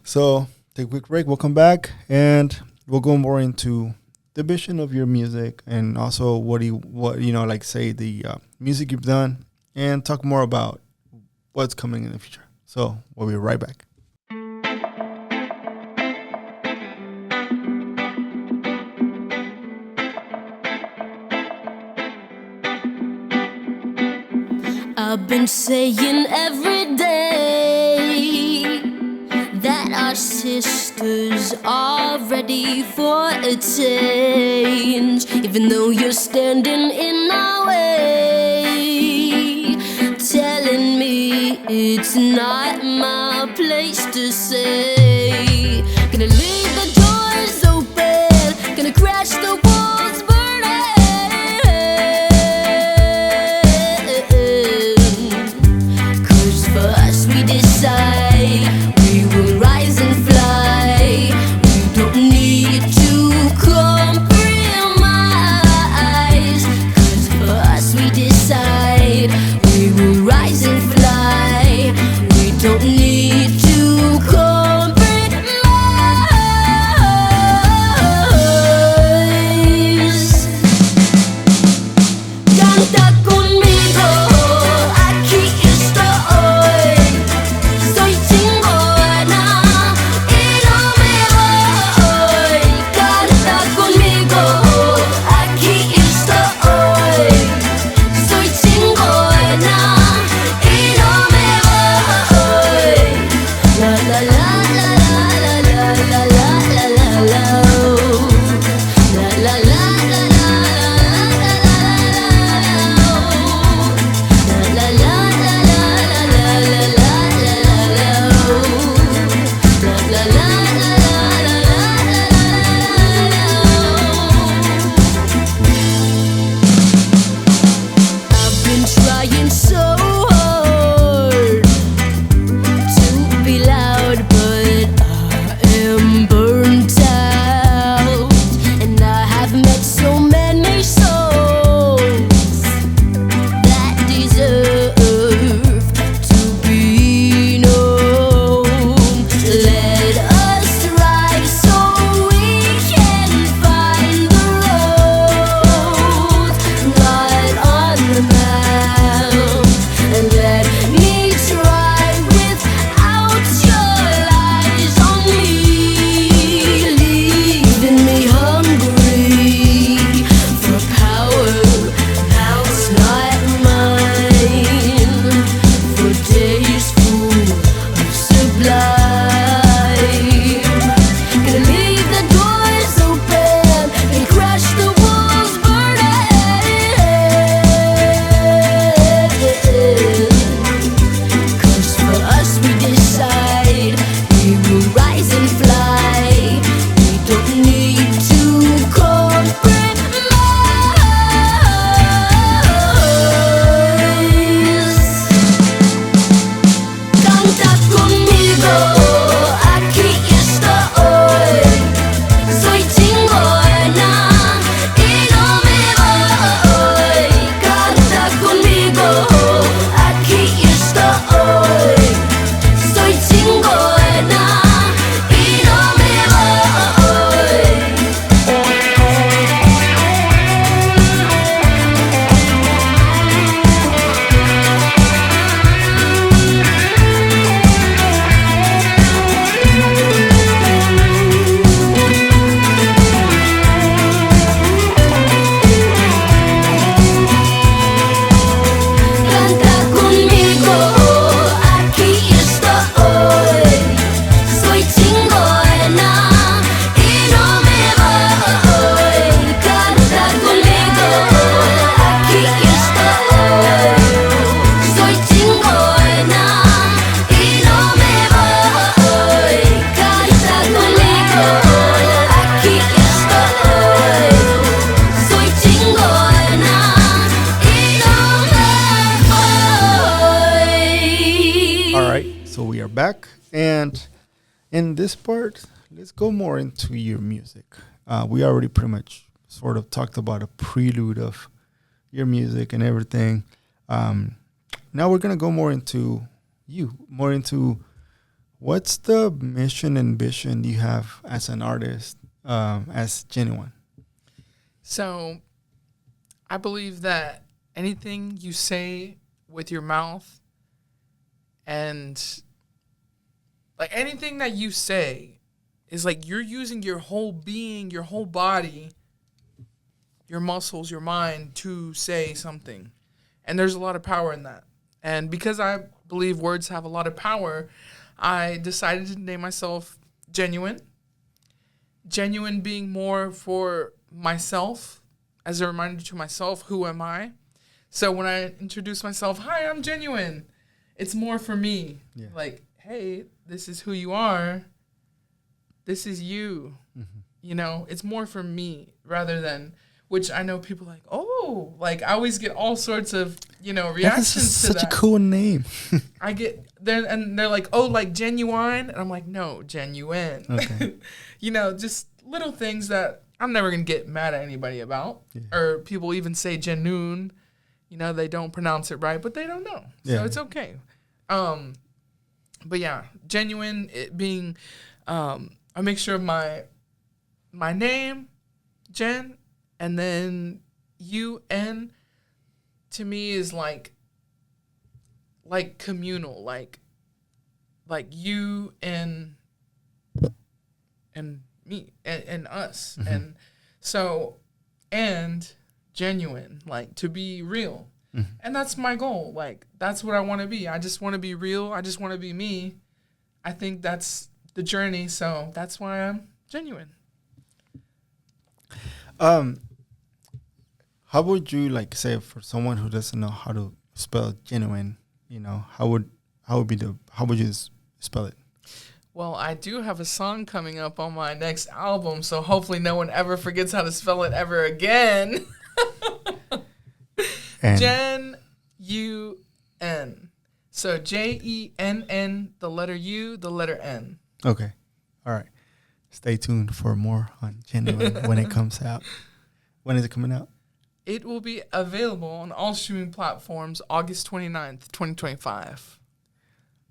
So take a quick break. We'll come back and we'll go more into the vision of your music and also what like say the music you've done, and talk more about what's coming in the future. So we'll be right back. I've been saying every day that our sisters are ready for a change, even though you're standing in our way, telling me it's not my place to say. Gonna leave the doors open, gonna crash the walls burning. We decide we will rise and fly. We don't need to compromise. 'Cause for us we decide we will rise and fly. We don't need to compromise. Canta conmigo, aquí estoy. Soy chingona y no me voy. Canta conmigo, aquí estoy. Soy chingona y no me voy. La la la la la la la la la la la. La la la la la la la la la la. I've been trying so hard to be loud, but I am burnt out, and I have met so many souls that deserve to be known. Let us rise so we can find the road, not on the map. we are back, and in this part, let's go more into your music. We already pretty much sort of talked about a prelude of your music and everything. Now we're gonna go more into you, more into what's the mission and vision you have as an artist, as Jennun. So, I believe that anything you say with your mouth and like anything that you say is like you're using your whole being, your whole body, your muscles, your mind to say something. And there's a lot of power in that. And because I believe words have a lot of power, I decided to name myself Jennun. Jennun being more for myself, as a reminder to myself, who am I? So when I introduce myself, hi, I'm Jennun, it's more for me. Yeah. Like, hey, this is who you are. This is you. Mm-hmm. You know, it's more for me rather than, which I know people like, oh, like I always get all sorts of, you know, reactions to that. Such a cool name. I get there and they're like, oh, like genuine. And I'm like, no, genuine. Okay. You know, just little things that I'm never going to get mad at anybody about. Yeah. Or people even say Jennun. You know, they don't pronounce it right, but they don't know. So yeah. It's okay. But yeah, Jennun, it being a mixture of my name, Jen, and then UN, to me is like communal, like you and me and us. Mm-hmm. And so, and genuine, like to be real. Mm-hmm. And that's my goal. Like, that's what I want to be. I just want to be real. I just want to be me. I think that's the journey. So that's why I'm Jennun. How would you like say for someone who doesn't know how to spell Jennun? You know, how would you spell it? Well, I do have a song coming up on my next album, so hopefully no one ever forgets how to spell it ever again. Jennun. So Jennn, the letter U, the letter N. Okay. All right. Stay tuned for more on Jennun when it comes out. When is it coming out? It will be available on all streaming platforms August 29th, 2025.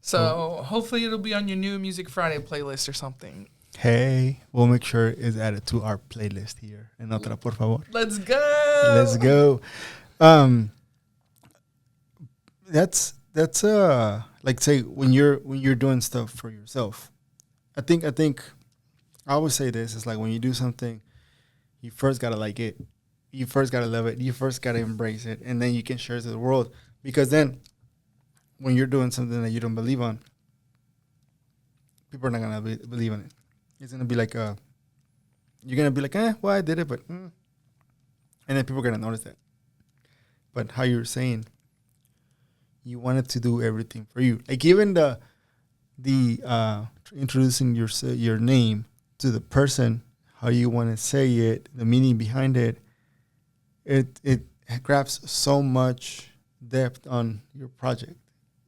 So hopefully it'll be on your new Music Friday playlist or something. Hey, we'll make sure it's added to our playlist here. En Otra, por favor. Let's go. Let's go. That's like say when you're doing stuff for yourself. I think I always say this, it's like when you do something, you first gotta like it. You first gotta love it. You first gotta embrace it, and then you can share it to the world. Because then when you're doing something that you don't believe on, people are not gonna believe in it. It's gonna be like you're gonna be like, well, I did it, but and then people are gonna notice that. But how you're saying, you wanted to do everything for you, like even the introducing your name to the person, how you want to say it, the meaning behind it, it grabs so much depth on your project.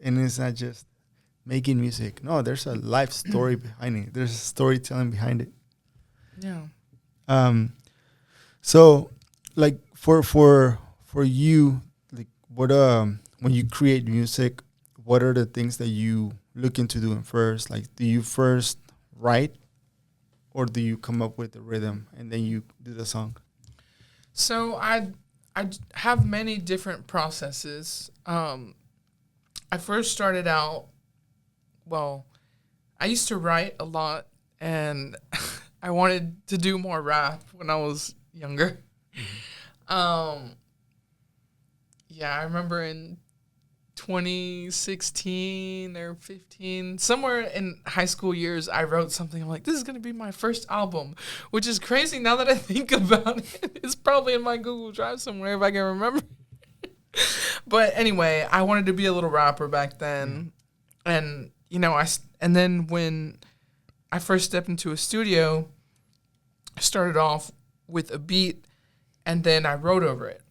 And it's not just making music. No, there's a life story behind it. There's a storytelling behind it. Yeah. So like for you, like what when you create music, what are the things that you look into doing first? Like, do you first write, or do you come up with the rhythm and then you do the song? So I have many different processes. I first started out, well, I used to write a lot, and I wanted to do more rap when I was younger. Mm-hmm. Yeah, I remember in 2016 or 15, somewhere in high school years, I wrote something. I'm like, this is going to be my first album, which is crazy now that I think about it. It's probably in my Google Drive somewhere if I can remember. But anyway, I wanted to be a little rapper back then. And, you know, and then when I first stepped into a studio, I started off with a beat, and then I wrote over it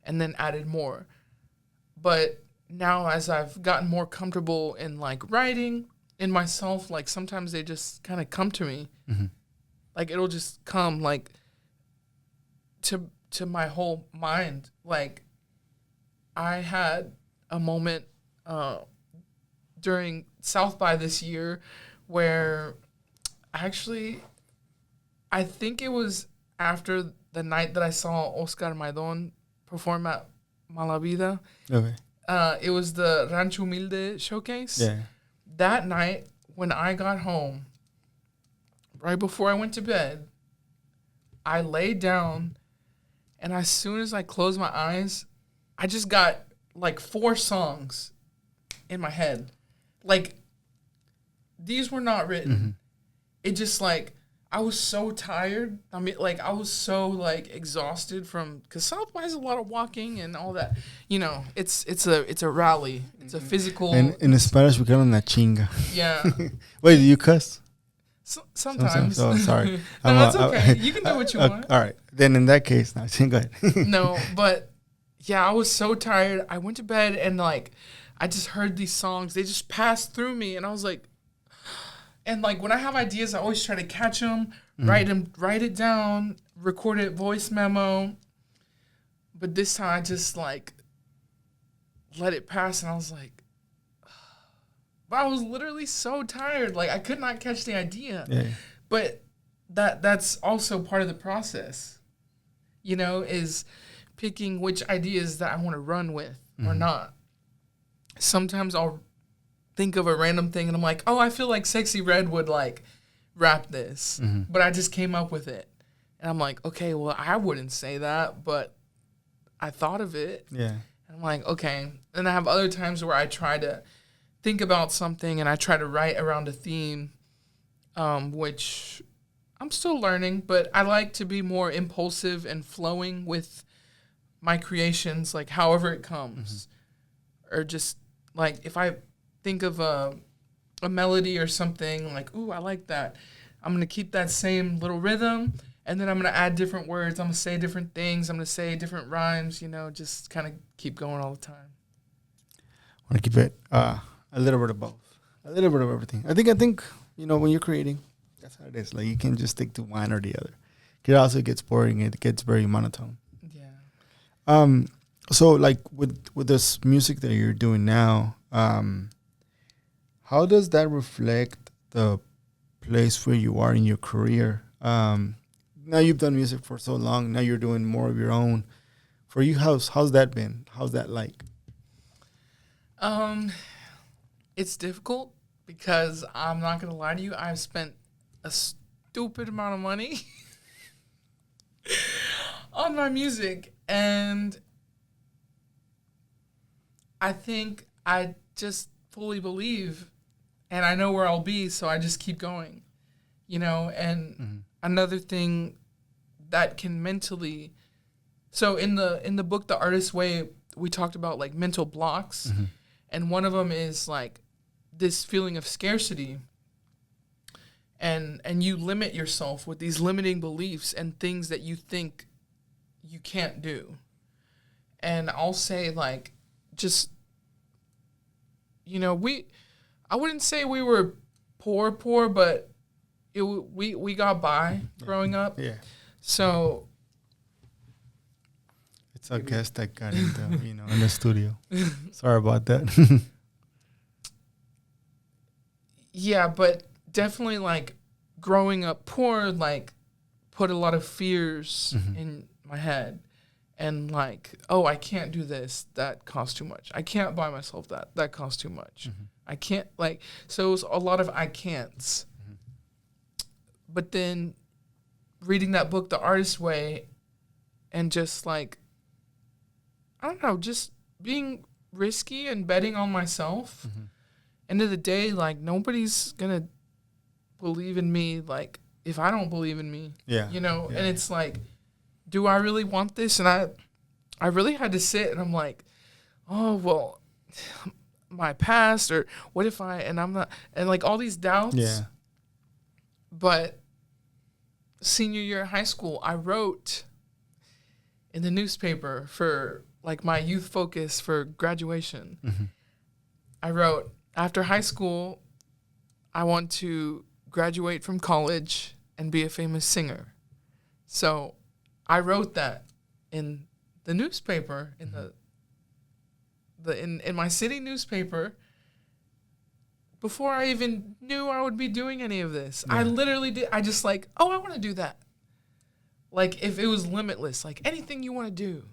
and then added more. But now as I've gotten more comfortable in like writing in myself, like sometimes they just kind of come to me. Mm-hmm. Like it'll just come like to my whole mind. Like I had a moment during South by this year where actually I think it was after the night that I saw Oscar Maidon perform at Malavida. Okay. It was the Rancho Humilde showcase. Yeah. That night, when I got home, right before I went to bed, I laid down, and as soon as I closed my eyes, I just got like 4 songs in my head. Like, these were not written. Mm-hmm. It just like, I was so tired. I mean, like, I was so, like, exhausted from... Because South by is a lot of walking and all that. You know, it's a rally. It's a physical... And in Spanish, we call them la chinga. Yeah. Wait, do you cuss? Sometimes. Oh, sorry. No, that's okay. You can do what you want. All right. Then in that case, now, go ahead. No, but, yeah, I was so tired. I went to bed and, like, I just heard these songs. They just passed through me. And I was like... And, like, when I have ideas, I always try to catch them, write it down, record it, voice memo. But this time, I just, like, let it pass, and I was like... But I was literally so tired. Like, I could not catch the idea. Yeah. But that's also part of the process, you know, is picking which ideas that I want to run with or not. Sometimes I'll think of a random thing and I'm like, oh, I feel like Sexy Red would like rap this, but I just came up with it. And I'm like, okay, well, I wouldn't say that, but I thought of it. Yeah. And I'm like, okay. And I have other times where I try to think about something and I try to write around a theme, which I'm still learning, but I like to be more impulsive and flowing with my creations, like however it comes. Or just like if I think of a melody or something, like, ooh, I like that. I'm going to keep that same little rhythm, and then I'm going to add different words. I'm going to say different things. I'm going to say different rhymes, you know, just kind of keep going all the time. I want to keep it a little bit of both. A little bit of everything. I think, you know, when you're creating, that's how it is. Like, you can't just stick to one or the other. It also gets boring. It gets very monotone. Yeah. So, like, with this music that you're doing now, how does that reflect the place where you are in your career? Now you've done music for so long. Now you're doing more of your own. For you, how's that been? How's that like? It's difficult because I'm not gonna lie to you. I've spent a stupid amount of money on my music, and I think I just fully believe, and I know where I'll be, so I just keep going, you know. And another thing that can mentally, so in the book The Artist's Way, we talked about like mental blocks, and one of them is like this feeling of scarcity, and you limit yourself with these limiting beliefs and things that you think you can't do. And I'll say, like, just, you know, I wouldn't say we were poor, but we got by growing up. Yeah. So it's a guest that got into, you know, in the studio. Sorry about that. Yeah, but definitely, like, growing up poor, like, put a lot of fears in my head. And, like, oh, I can't do this. That costs too much. I can't buy myself that. That costs too much. I can't, like, so it was a lot of I can'ts. But then reading that book, The Artist's Way, and just, like, I don't know, just being risky and betting on myself. End of the day, like, nobody's going to believe in me, like, if I don't believe in me. Yeah. You know, Yeah. and it's like, do I really want this? And I really had to sit, and I'm like, oh, well, my past, or what if and I'm not, and like all these doubts. Yeah. But senior year of high school, I wrote in the newspaper for like my youth focus for graduation. Mm-hmm. I wrote, after high school, I want to graduate from college and be a famous singer. So I wrote that in the newspaper, in in my city newspaper, before I even knew I would be doing any of this. Yeah. I literally did. I just like, I want to do that. Like, if it was limitless, like anything you want to do.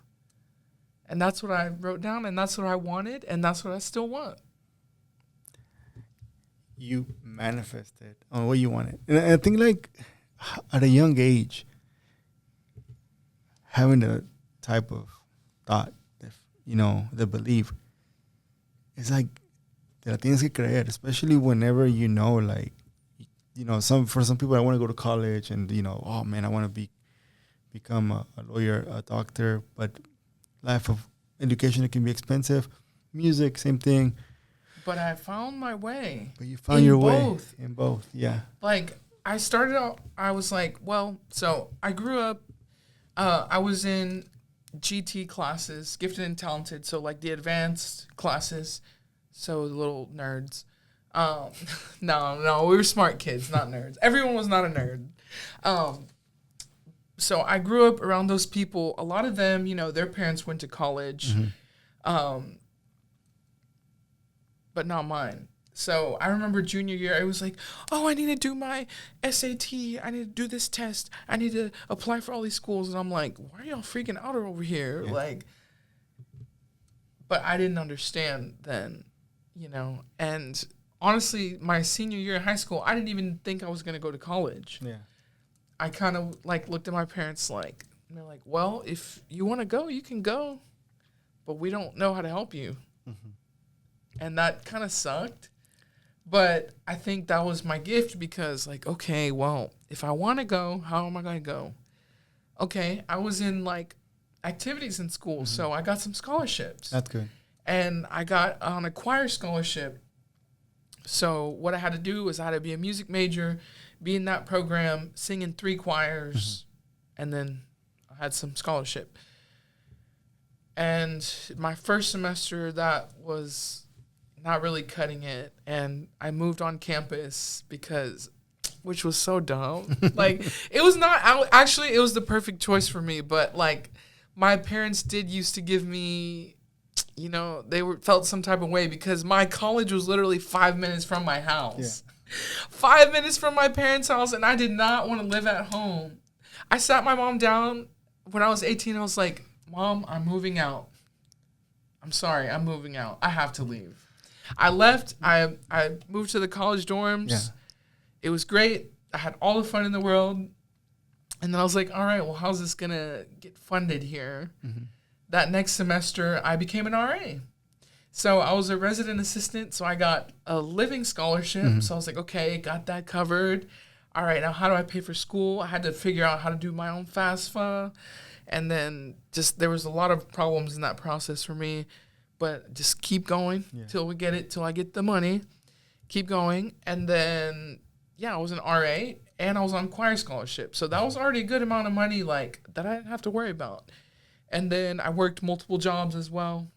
And that's what I wrote down, and that's what I wanted, and that's what I still want. You manifested on what you wanted. And I think, like, at a young age, having the type of thought, the belief, it's like, te la tienes que creer, especially whenever like, for some people, I want to go to college and, oh, man, I want to become a lawyer, a doctor, but life of education, it can be expensive. Music, same thing. But I found my way. But you found your way in both, yeah. Like, I started out, I was like, so I grew up, I was in GT classes, gifted and talented, so like the advanced classes, so the little nerds. No, we were smart kids, not nerds. Everyone was not a nerd. So I grew up around those people. A lot of them, their parents went to college. Mm-hmm. But not mine. So I remember junior year, I was like, I need to do my SAT. I need to do this test. I need to apply for all these schools. And I'm like, why are y'all freaking out over here? Yeah. Like, but I didn't understand then, And honestly, my senior year in high school, I didn't even think I was going to go to college. Yeah. I kind of like looked at my parents and they're like, well, if you want to go, you can go. But we don't know how to help you. Mm-hmm. And that kind of sucked. But I think that was my gift because, okay, well, if I want to go, how am I going to go? Okay, I was in, activities in school, so I got some scholarships. That's good. And I got on a choir scholarship. So what I had to do was I had to be a music major, be in that program, sing in 3 choirs, and then I had some scholarship. And my first semester, that was not really cutting it, and I moved on campus which was so dumb. It was not, actually, it was the perfect choice for me, but, my parents did used to give me, they felt some type of way because my college was literally 5 minutes from my house. Yeah. 5 minutes from my parents' house, and I did not want to live at home. I sat my mom down when I was 18. I was like, Mom, I'm moving out. I'm sorry, I'm moving out. I have to leave. I left. I moved to the college dorms. Yeah. It was great. I had all the fun in the world. And then I was like, all right, well, how's this going to get funded here? Mm-hmm. That next semester, I became an RA. So I was a resident assistant, so I got a living scholarship. Mm-hmm. So I was like, okay, got that covered. All right, now how do I pay for school? I had to figure out how to do my own FAFSA. And then there was a lot of problems in that process for me. But just keep going till I get the money. Keep going. And then, I was an RA and I was on choir scholarship. So that was already a good amount of money, that I didn't have to worry about. And then I worked multiple jobs as well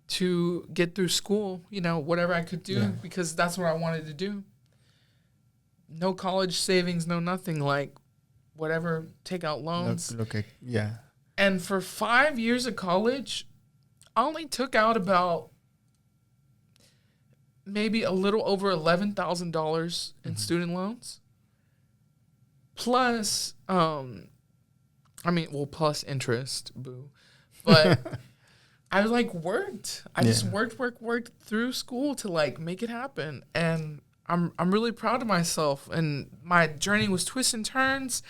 to get through school, whatever I could do because that's what I wanted to do. No college savings, no nothing, whatever, take out loans. Okay, yeah. And for 5 years of college, I only took out about maybe a little over $11,000 in student loans. Plus, plus interest, boo. But I worked. I just worked through school to make it happen. And I'm really proud of myself. And my journey was twists and turns.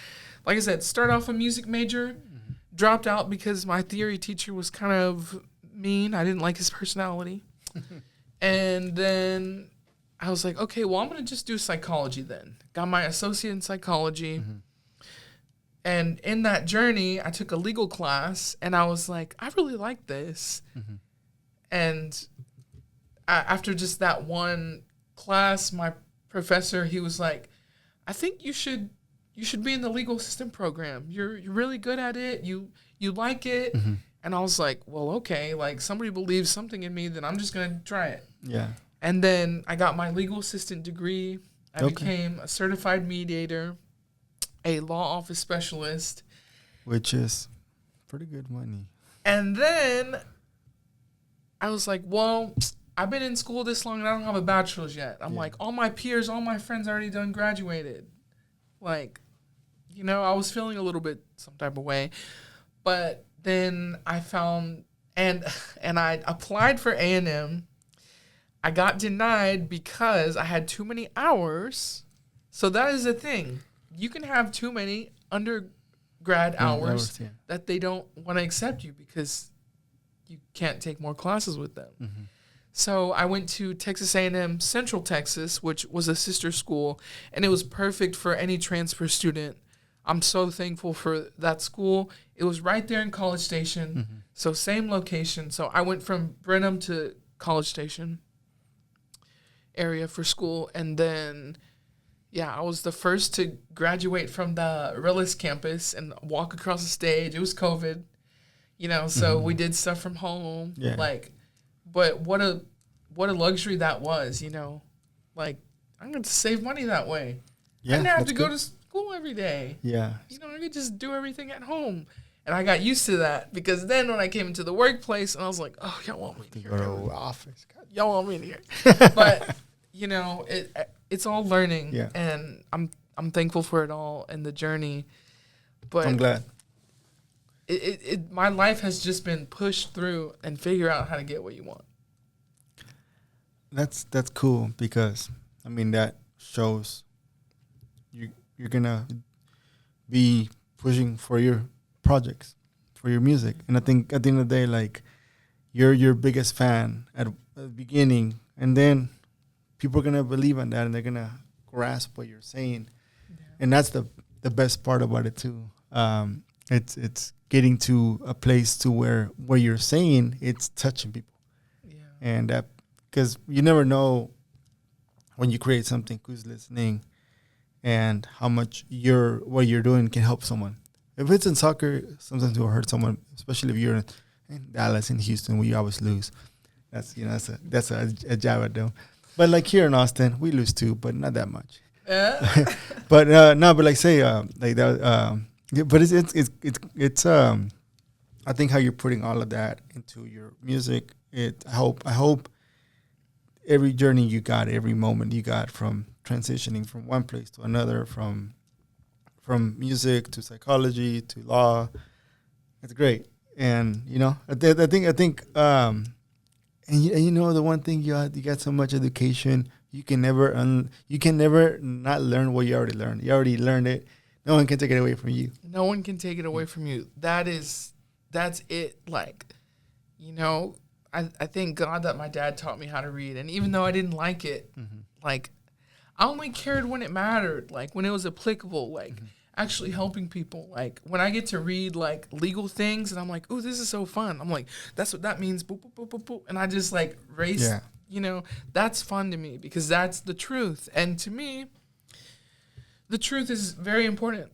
Like I said, started off a music major, dropped out because my theory teacher was kind of mean. I didn't like his personality. And then I was like, okay, well, I'm going to just do psychology then. Got my associate in psychology. Mm-hmm. And in that journey, I took a legal class, and I was like, I really like this. Mm-hmm. And after just that one class, my professor, he was like, I think you should be in the legal assistant program. You're really good at it. You like it. Mm-hmm. And I was like, well, okay, like somebody believes something in me, then I'm just going to try it. Yeah. And then I got my legal assistant degree. I Okay. became a certified mediator, a law office specialist. Which is pretty good money. And then I was like, well, I've been in school this long and I don't have a bachelor's yet. I'm like, all my peers, all my friends already done graduated. Like, you know, I was feeling a little bit some type of way. But then I found, and I applied for A&M. I got denied because I had too many hours. So that is the thing. You can have too many undergrad hours that they don't want to accept you because you can't take more classes with them. Mm-hmm. So I went to Texas A&M Central Texas, which was a sister school, and it was perfect for any transfer student. I'm so thankful for that school. It was right there in College Station, so same location. So I went from Brenham to College Station area for school, and then, yeah, I was the first to graduate from the Relis campus and walk across the stage. It was COVID, you know, so we did stuff from home, but what a luxury that was, you know, like I'm going to save money that way. I didn't have to go to school every day. Yeah. You know, I could just do everything at home. And I got used to that because then when I came into the workplace, and I was like, oh, y'all want me in here. Go to office. Y'all want me in here. But, you know, it's all learning. Yeah. And I'm thankful for it all and the journey. But I'm glad. My life has just been pushed through and figure out how to get what you want. That's cool because, I mean, that shows you're going to be pushing for your projects, for your music. And I think at the end of the day, like, you're your biggest fan at the beginning, and then people are going to believe in that and they're going to grasp what you're saying. Yeah. And that's the best part about it too. It's getting to a place to where you're saying it's touching people. Yeah. And that, because you never know when you create something who's listening and how much what you're doing can help someone. If it's in soccer, sometimes you'll hurt someone, especially if you're in Dallas, in Houston, where you always lose. That's a jab at them. But like here in Austin, we lose too, but not that much. But like say like that. But it's I think how you're putting all of that into your music. I hope every journey you got, every moment you got from transitioning from one place to another, from music to psychology to law, it's great. And you know, I think and you know, the one thing you got so much education, you can never not learn what you already learned. You already learned it. No one can take it away from you. No one can take it away from you. That's it. Like, you know, I thank God that my dad taught me how to read. And even though I didn't like it, like, I only cared when it mattered, like when it was applicable, like actually helping people. Like when I get to read like legal things and I'm like, ooh, this is so fun. I'm like, that's what that means. Boop, boop, boop, boop, boop. And I just like race, you know, that's fun to me because that's the truth. And to me, the truth is very important.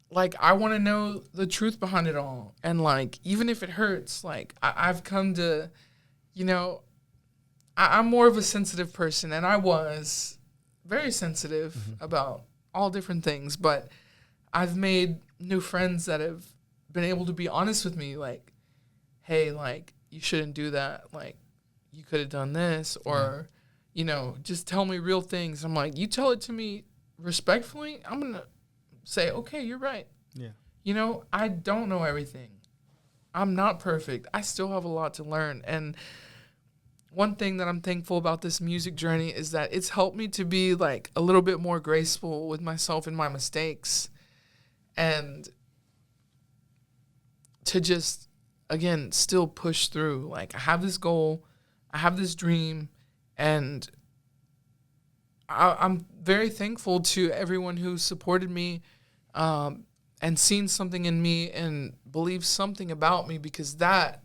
Like, I want to know the truth behind it all. And, like, even if it hurts, like, I've come to, you know, I'm more of a sensitive person. And I was very sensitive about all different things. But I've made new friends that have been able to be honest with me. Like, hey, like, you shouldn't do that. Like, you could have done this. Or, you know, just tell me real things. I'm like, you tell it to me respectfully, I'm going to say, okay, you're right. Yeah. You know, I don't know everything. I'm not perfect. I still have a lot to learn. And one thing that I'm thankful about this music journey is that it's helped me to be like a little bit more graceful with myself and my mistakes. And to just, again, still push through. Like, I have this goal. I have this dream. And I'm very thankful to everyone who supported me and seen something in me and believed something about me, because that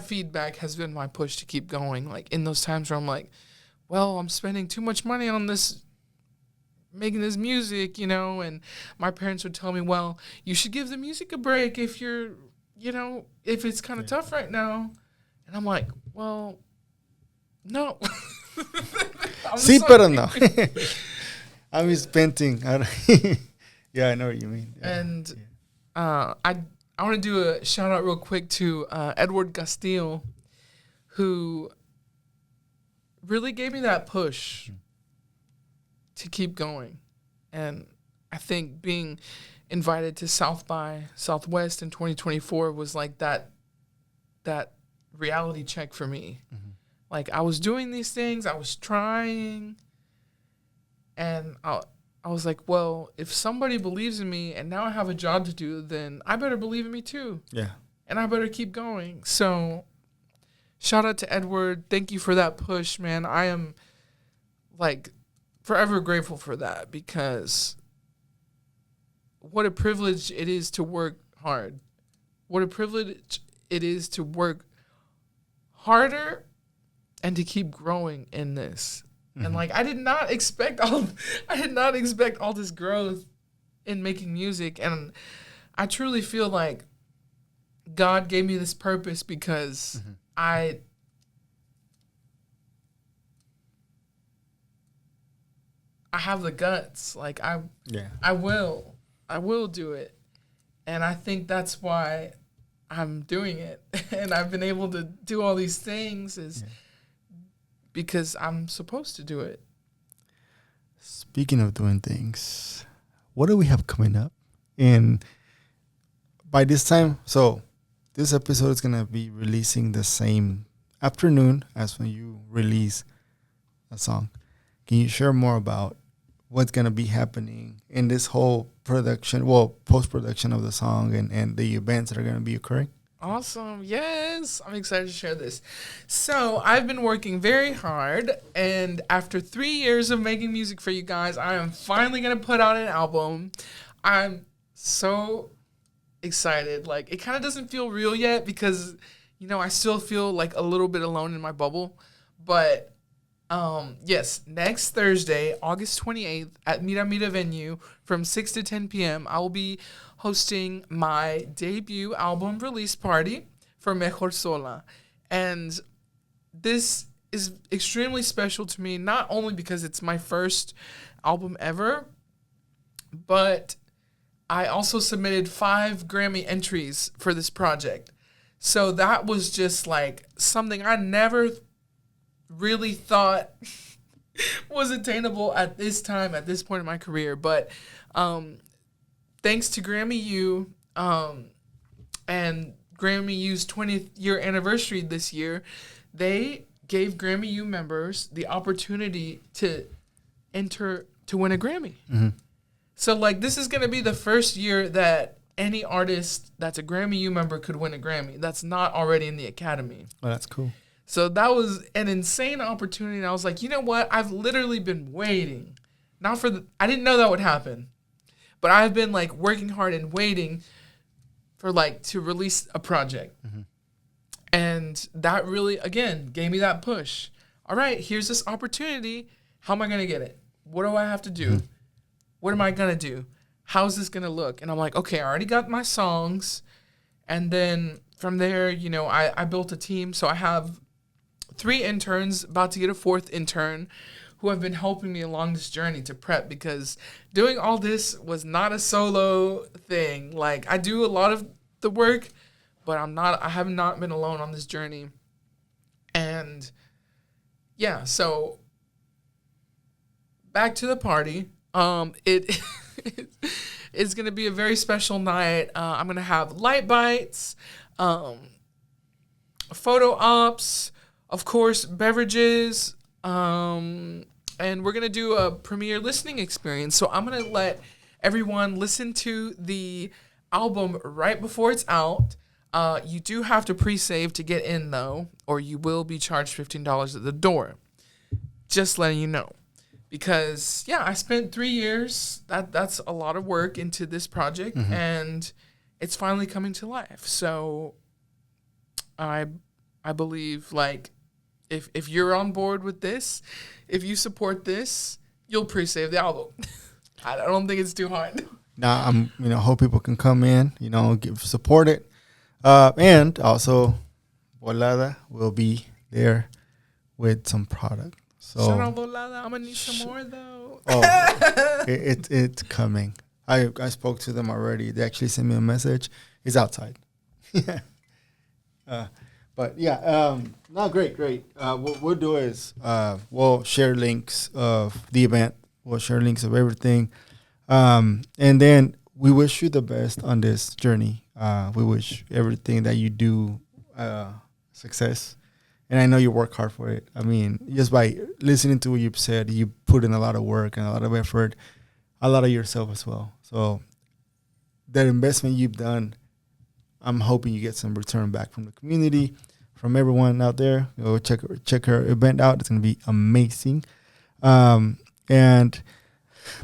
feedback has been my push to keep going. Like in those times where I'm like, well, I'm spending too much money on this making this music, you know, and my parents would tell me, well, you should give the music a break if you're, you know, if it's kind of tough right now. And I'm like, well, no. Sí, pero no. I'm just venting. Yeah, I know what you mean. Yeah. And I want to do a shout out real quick to Edward Castillo, who really gave me that push to keep going. And I think being invited to South by Southwest in 2024 was like that reality check for me. Mm-hmm. Like, I was doing these things, I was trying, and I was like, well, if somebody believes in me and now I have a job to do, then I better believe in me too. Yeah. And I better keep going. So shout out to Edward. Thank you for that push, man. I am like forever grateful for that, because what a privilege it is to work hard. What a privilege it is to work harder and to keep growing in this. Mm-hmm. And like, I did not expect all this growth in making music. And I truly feel like God gave me this purpose because mm-hmm. I have the guts. Like, I will do it. And I think that's why I'm doing it. And I've been able to do all these things because I'm supposed to do it. Speaking of doing things, what do we have coming up? And by this time, so this episode is going to be releasing the same afternoon as when you release a song. Can you share more about what's going to be happening in this whole production, post-production of the song and the events that are going to be occurring? Awesome. Yes. I'm excited to share this. So I've been working very hard, and after 3 years of making music for you guys, I am finally going to put out an album. I'm so excited. Like, it kind of doesn't feel real yet because, you know, I still feel like a little bit alone in my bubble. But yes, next Thursday, August 28th at Mira Mira Venue from 6 to 10 p.m., I will be hosting my debut album release party for Mejor Sola. And this is extremely special to me, not only because it's my first album ever, but I also submitted 5 Grammy entries for this project. So that was just like something I never really thought was attainable at this time, at this point in my career. But thanks to Grammy U and Grammy U's 20th year anniversary this year, they gave Grammy U members the opportunity to enter to win a Grammy. Mm-hmm. So, like, this is going to be the first year that any artist that's a Grammy U member could win a Grammy that's not already in the Academy. Oh, that's cool. So that was an insane opportunity. And I was like, you know what? I've literally been waiting. I didn't know that would happen. But I've been, like, working hard and waiting for, like, to release a project. Mm-hmm. And that really, again, gave me that push. All right, here's this opportunity. How am I going to get it? What do I have to do? Mm-hmm. What am I going to do? How's this going to look? And I'm like, okay, I already got my songs. And then from there, you know, I built a team. So I have 3 interns, about to get a 4th intern, who have been helping me along this journey to prep, because doing all this was not a solo thing. Like, I do a lot of the work, but I have not been alone on this journey. And yeah, so back to the party. It is going to be a very special night. I'm going to have light bites, photo ops, of course, beverages, and we're going to do a premiere listening experience. So I'm going to let everyone listen to the album right before it's out. You do have to pre-save to get in, though, or you will be charged $15 at the door. Just letting you know. Because, yeah, I spent 3 years. That's a lot of work into this project, mm-hmm. and it's finally coming to life. So I believe, like, if you're on board with this, if you support this, you'll pre-save the album. I don't think it's too hard. Now I'm hope people can come in, support it, and also Volada will be there with some product. So Shout out Volada. I'm gonna need some more though. it's coming. I spoke to them already. They actually sent me a message. It's outside. But yeah, no, great. What we'll do is we'll share links of the event. We'll share links of everything. And then we wish you the best on this journey. We wish everything that you do success. And I know you work hard for it. I mean, just by listening to what you've said, you put in a lot of work and a lot of effort, a lot of yourself as well. So that investment you've done, I'm hoping you get some return back from the community, from everyone out there. Go check her event out. It's going to be amazing. And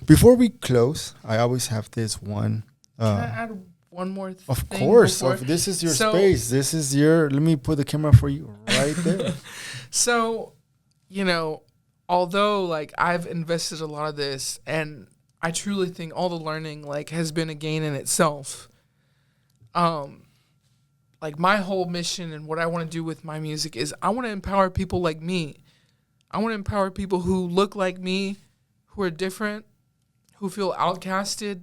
before we close, I always have this one. Can I add one more thing? Of course. This is your space. This is let me put the camera for you right there. So, although like I've invested a lot of this, and I truly think all the learning like has been a gain in itself. Like my whole mission and what I want to do with my music is I want to empower people like me. I want to empower people who look like me, who are different, who feel outcasted,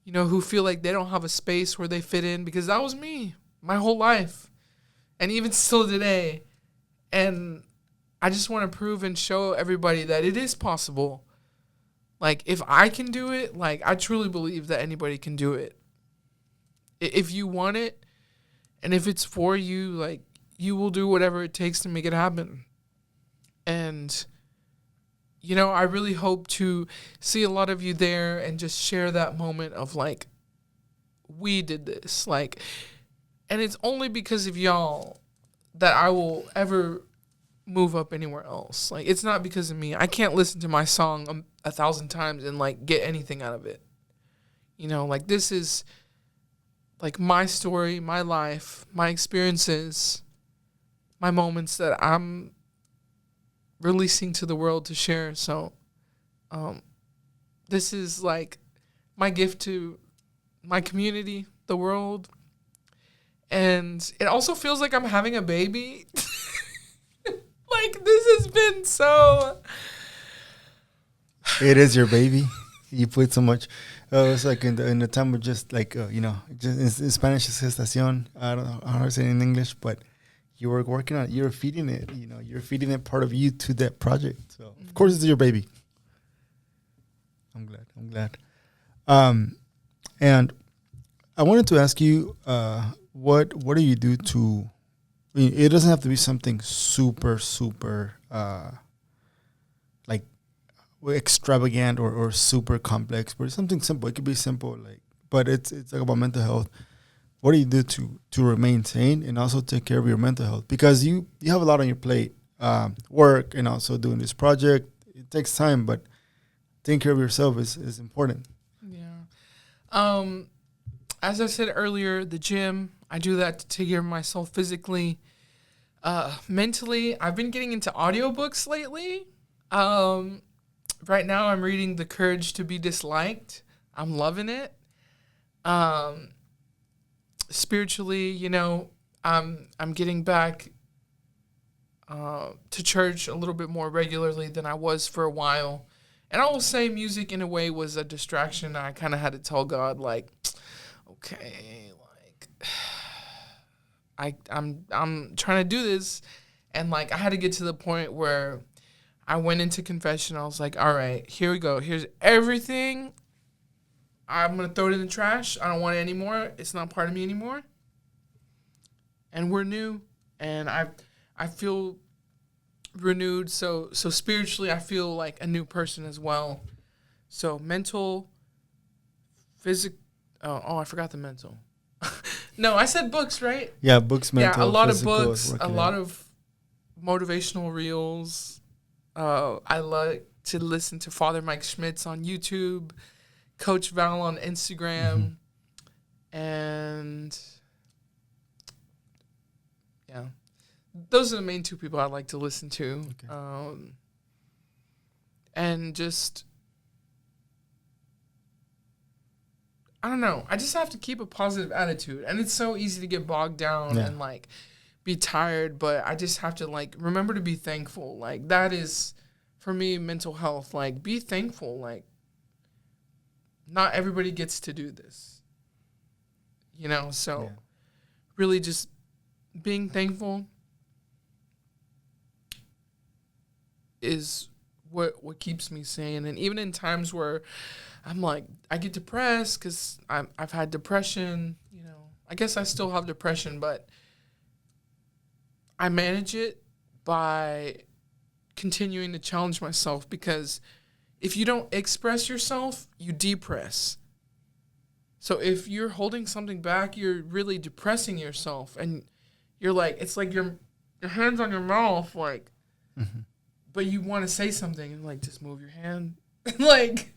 who feel like they don't have a space where they fit in, because that was me my whole life and even still today. And I just want to prove and show everybody that it is possible. Like if I can do it, like I truly believe that anybody can do it. If you want it and if it's for you, like you will do whatever it takes to make it happen. And I really hope to see a lot of you there and just share that moment of like, we did this. Like, and it's only because of y'all that I will ever move up anywhere else. Like, it's not because of me. I can't listen to my song 1,000 times and like get anything out of it. Like this is like my story, my life, my experiences, my moments that I'm releasing to the world to share. So this is like my gift to my community, the world. And it also feels like I'm having a baby. Like this has been so... It is your baby. You put so much. It's like in the time of just like, just in Spanish it's gestación. I don't know how to say it in English, but you were working on it. You're feeding it. You're feeding it part of you to that project. So of course it's your baby. I'm glad. And I wanted to ask you, what do you do to? It doesn't have to be something super like extravagant or super complex, but it's something simple. It could be simple, but it's like about mental health. What do you do to remain sane and also take care of your mental health? Because you have a lot on your plate, work and also doing this project. It takes time, but taking care of yourself is important. Yeah. As I said earlier, the gym, I do that to take care of myself physically. Mentally, I've been getting into audiobooks lately. Right now I'm reading The Courage to Be Disliked. I'm loving it. Spiritually, I'm getting back to church a little bit more regularly than I was for a while. And I will say music in a way was a distraction. I kind of had to tell God, like, okay, like I'm trying to do this. And like I had to get to the point where I went into confession. I was like, all right, here we go. Here's everything. I'm going to throw it in the trash. I don't want it anymore. It's not part of me anymore. And we're new. And I feel renewed. So spiritually, I feel like a new person as well. So mental, physical. Oh, I forgot the mental. No, I said books, right? Yeah, books, mental, yeah, a lot physical, of books, a lot of motivational reels. I like to listen to Father Mike Schmitz on YouTube, Coach Val on Instagram, and yeah, those are the main two people I like to listen to. Okay. and just, I don't know. I just have to keep a positive attitude. And it's so easy to get bogged down and, like, be tired. But I just have to, like, remember to be thankful. Like, that is, for me, mental health. Like, be thankful. Like, not everybody gets to do this. You know? So, really just being thankful is what keeps me sane. And even in times where I'm like, I get depressed because I've had depression, you know. I guess I still have depression, but I manage it by continuing to challenge myself, because if you don't express yourself, you depress. So if you're holding something back, you're really depressing yourself, and you're like, it's like your hand's on your mouth, like, but you want to say something, and like, just move your hand, like,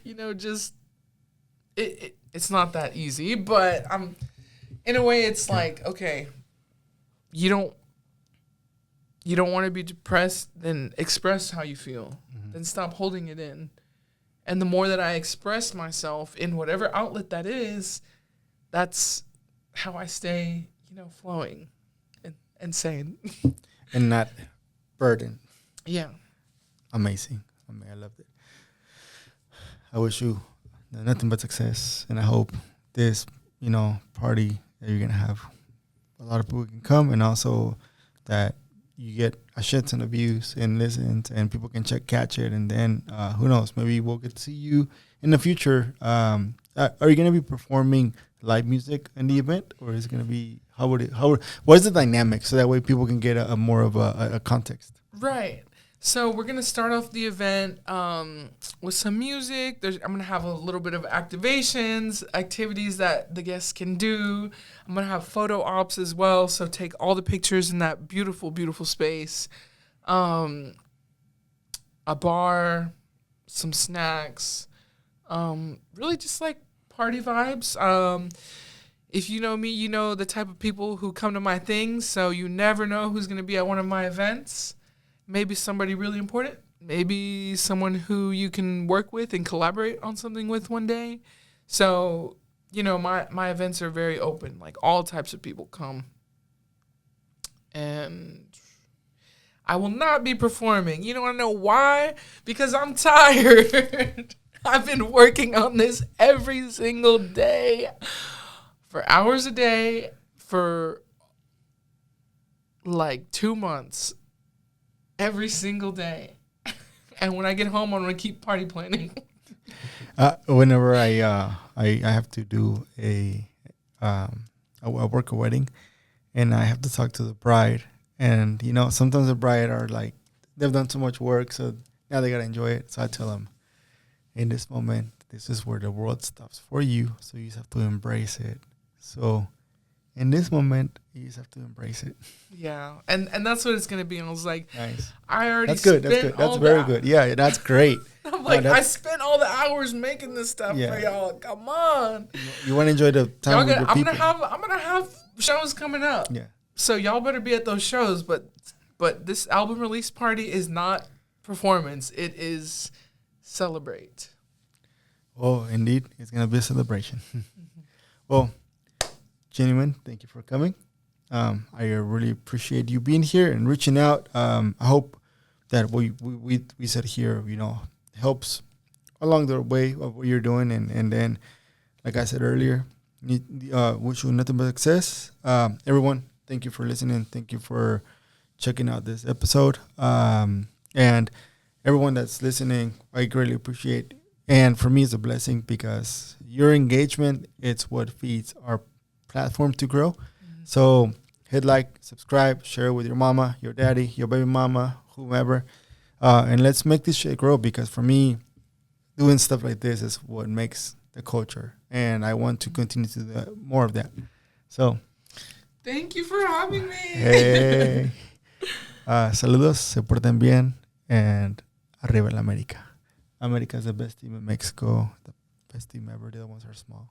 you know, just it's not that easy, but in a way, it's like, okay, you don't want to be depressed, then express how you feel, then stop holding it in. And the more that I express myself in whatever outlet that is, that's how I stay, you know, flowing and sane. And not burdened. Yeah. Amazing. I loved it. I wish you nothing but success, and I hope this, you know, party that you're gonna have, a lot of people can come, and also that you get a shit ton of views and listens, and people can catch it, and then who knows, maybe we'll get to see you in the future. Are you gonna be performing live music in the event, or is it gonna be what is the dynamic, so that way people can get a more of a context? Right. So we're going to start off the event with some music. I'm going to have a little bit of activations, activities that the guests can do. I'm going to have photo ops as well, so take all the pictures in that beautiful, beautiful space. A bar, some snacks, really just like party vibes. If you know me, you know the type of people who come to my things, so you never know who's going to be at one of my events. Maybe somebody really important. Maybe someone who you can work with and collaborate on something with one day. So, you know, my events are very open. Like, all types of people come. And I will not be performing. You don't want to know why? Because I'm tired. I've been working on this every single day for hours a day for like 2 months. Every single day. And when I get home, I'm going to keep party planning. Whenever I have to do a work a wedding, and I have to talk to the bride, and, you know, sometimes the bride are like, they've done so much work, so now they got to enjoy it. So I tell them, in this moment, this is where the world stops for you, so you just have to embrace it. So in this moment, you just have to embrace it. Yeah, and that's what it's going to be. And I was like, nice. I already That's good. That's good. That's very good. Yeah, that's great. I'm like, I spent all the hours making this stuff for y'all. Come on. You want to enjoy the time with your people. I'm gonna have shows coming up. Yeah. So y'all better be at those shows. But this album release party is not performance. It is celebrate. Oh, indeed, it's gonna be a celebration. Well, Jennun, thank you for coming. I really appreciate you being here and reaching out. I hope that what we said here, you know, helps along the way of what you're doing. And then, like I said earlier, wish you nothing but success. Everyone, thank you for listening. Thank you for checking out this episode. And everyone that's listening, I greatly appreciate. And for me, it's a blessing, because your engagement, it's what feeds our platform to grow. So hit like, subscribe, share it with your mama, your daddy, your baby mama, whomever, and let's make this shit grow, because for me, doing stuff like this is what makes the culture, and I want to continue to do more of that. So thank you for having me. Hey. Saludos, se porten bien, and arriba la América. America is the best team in Mexico, the best team ever. The other ones are small.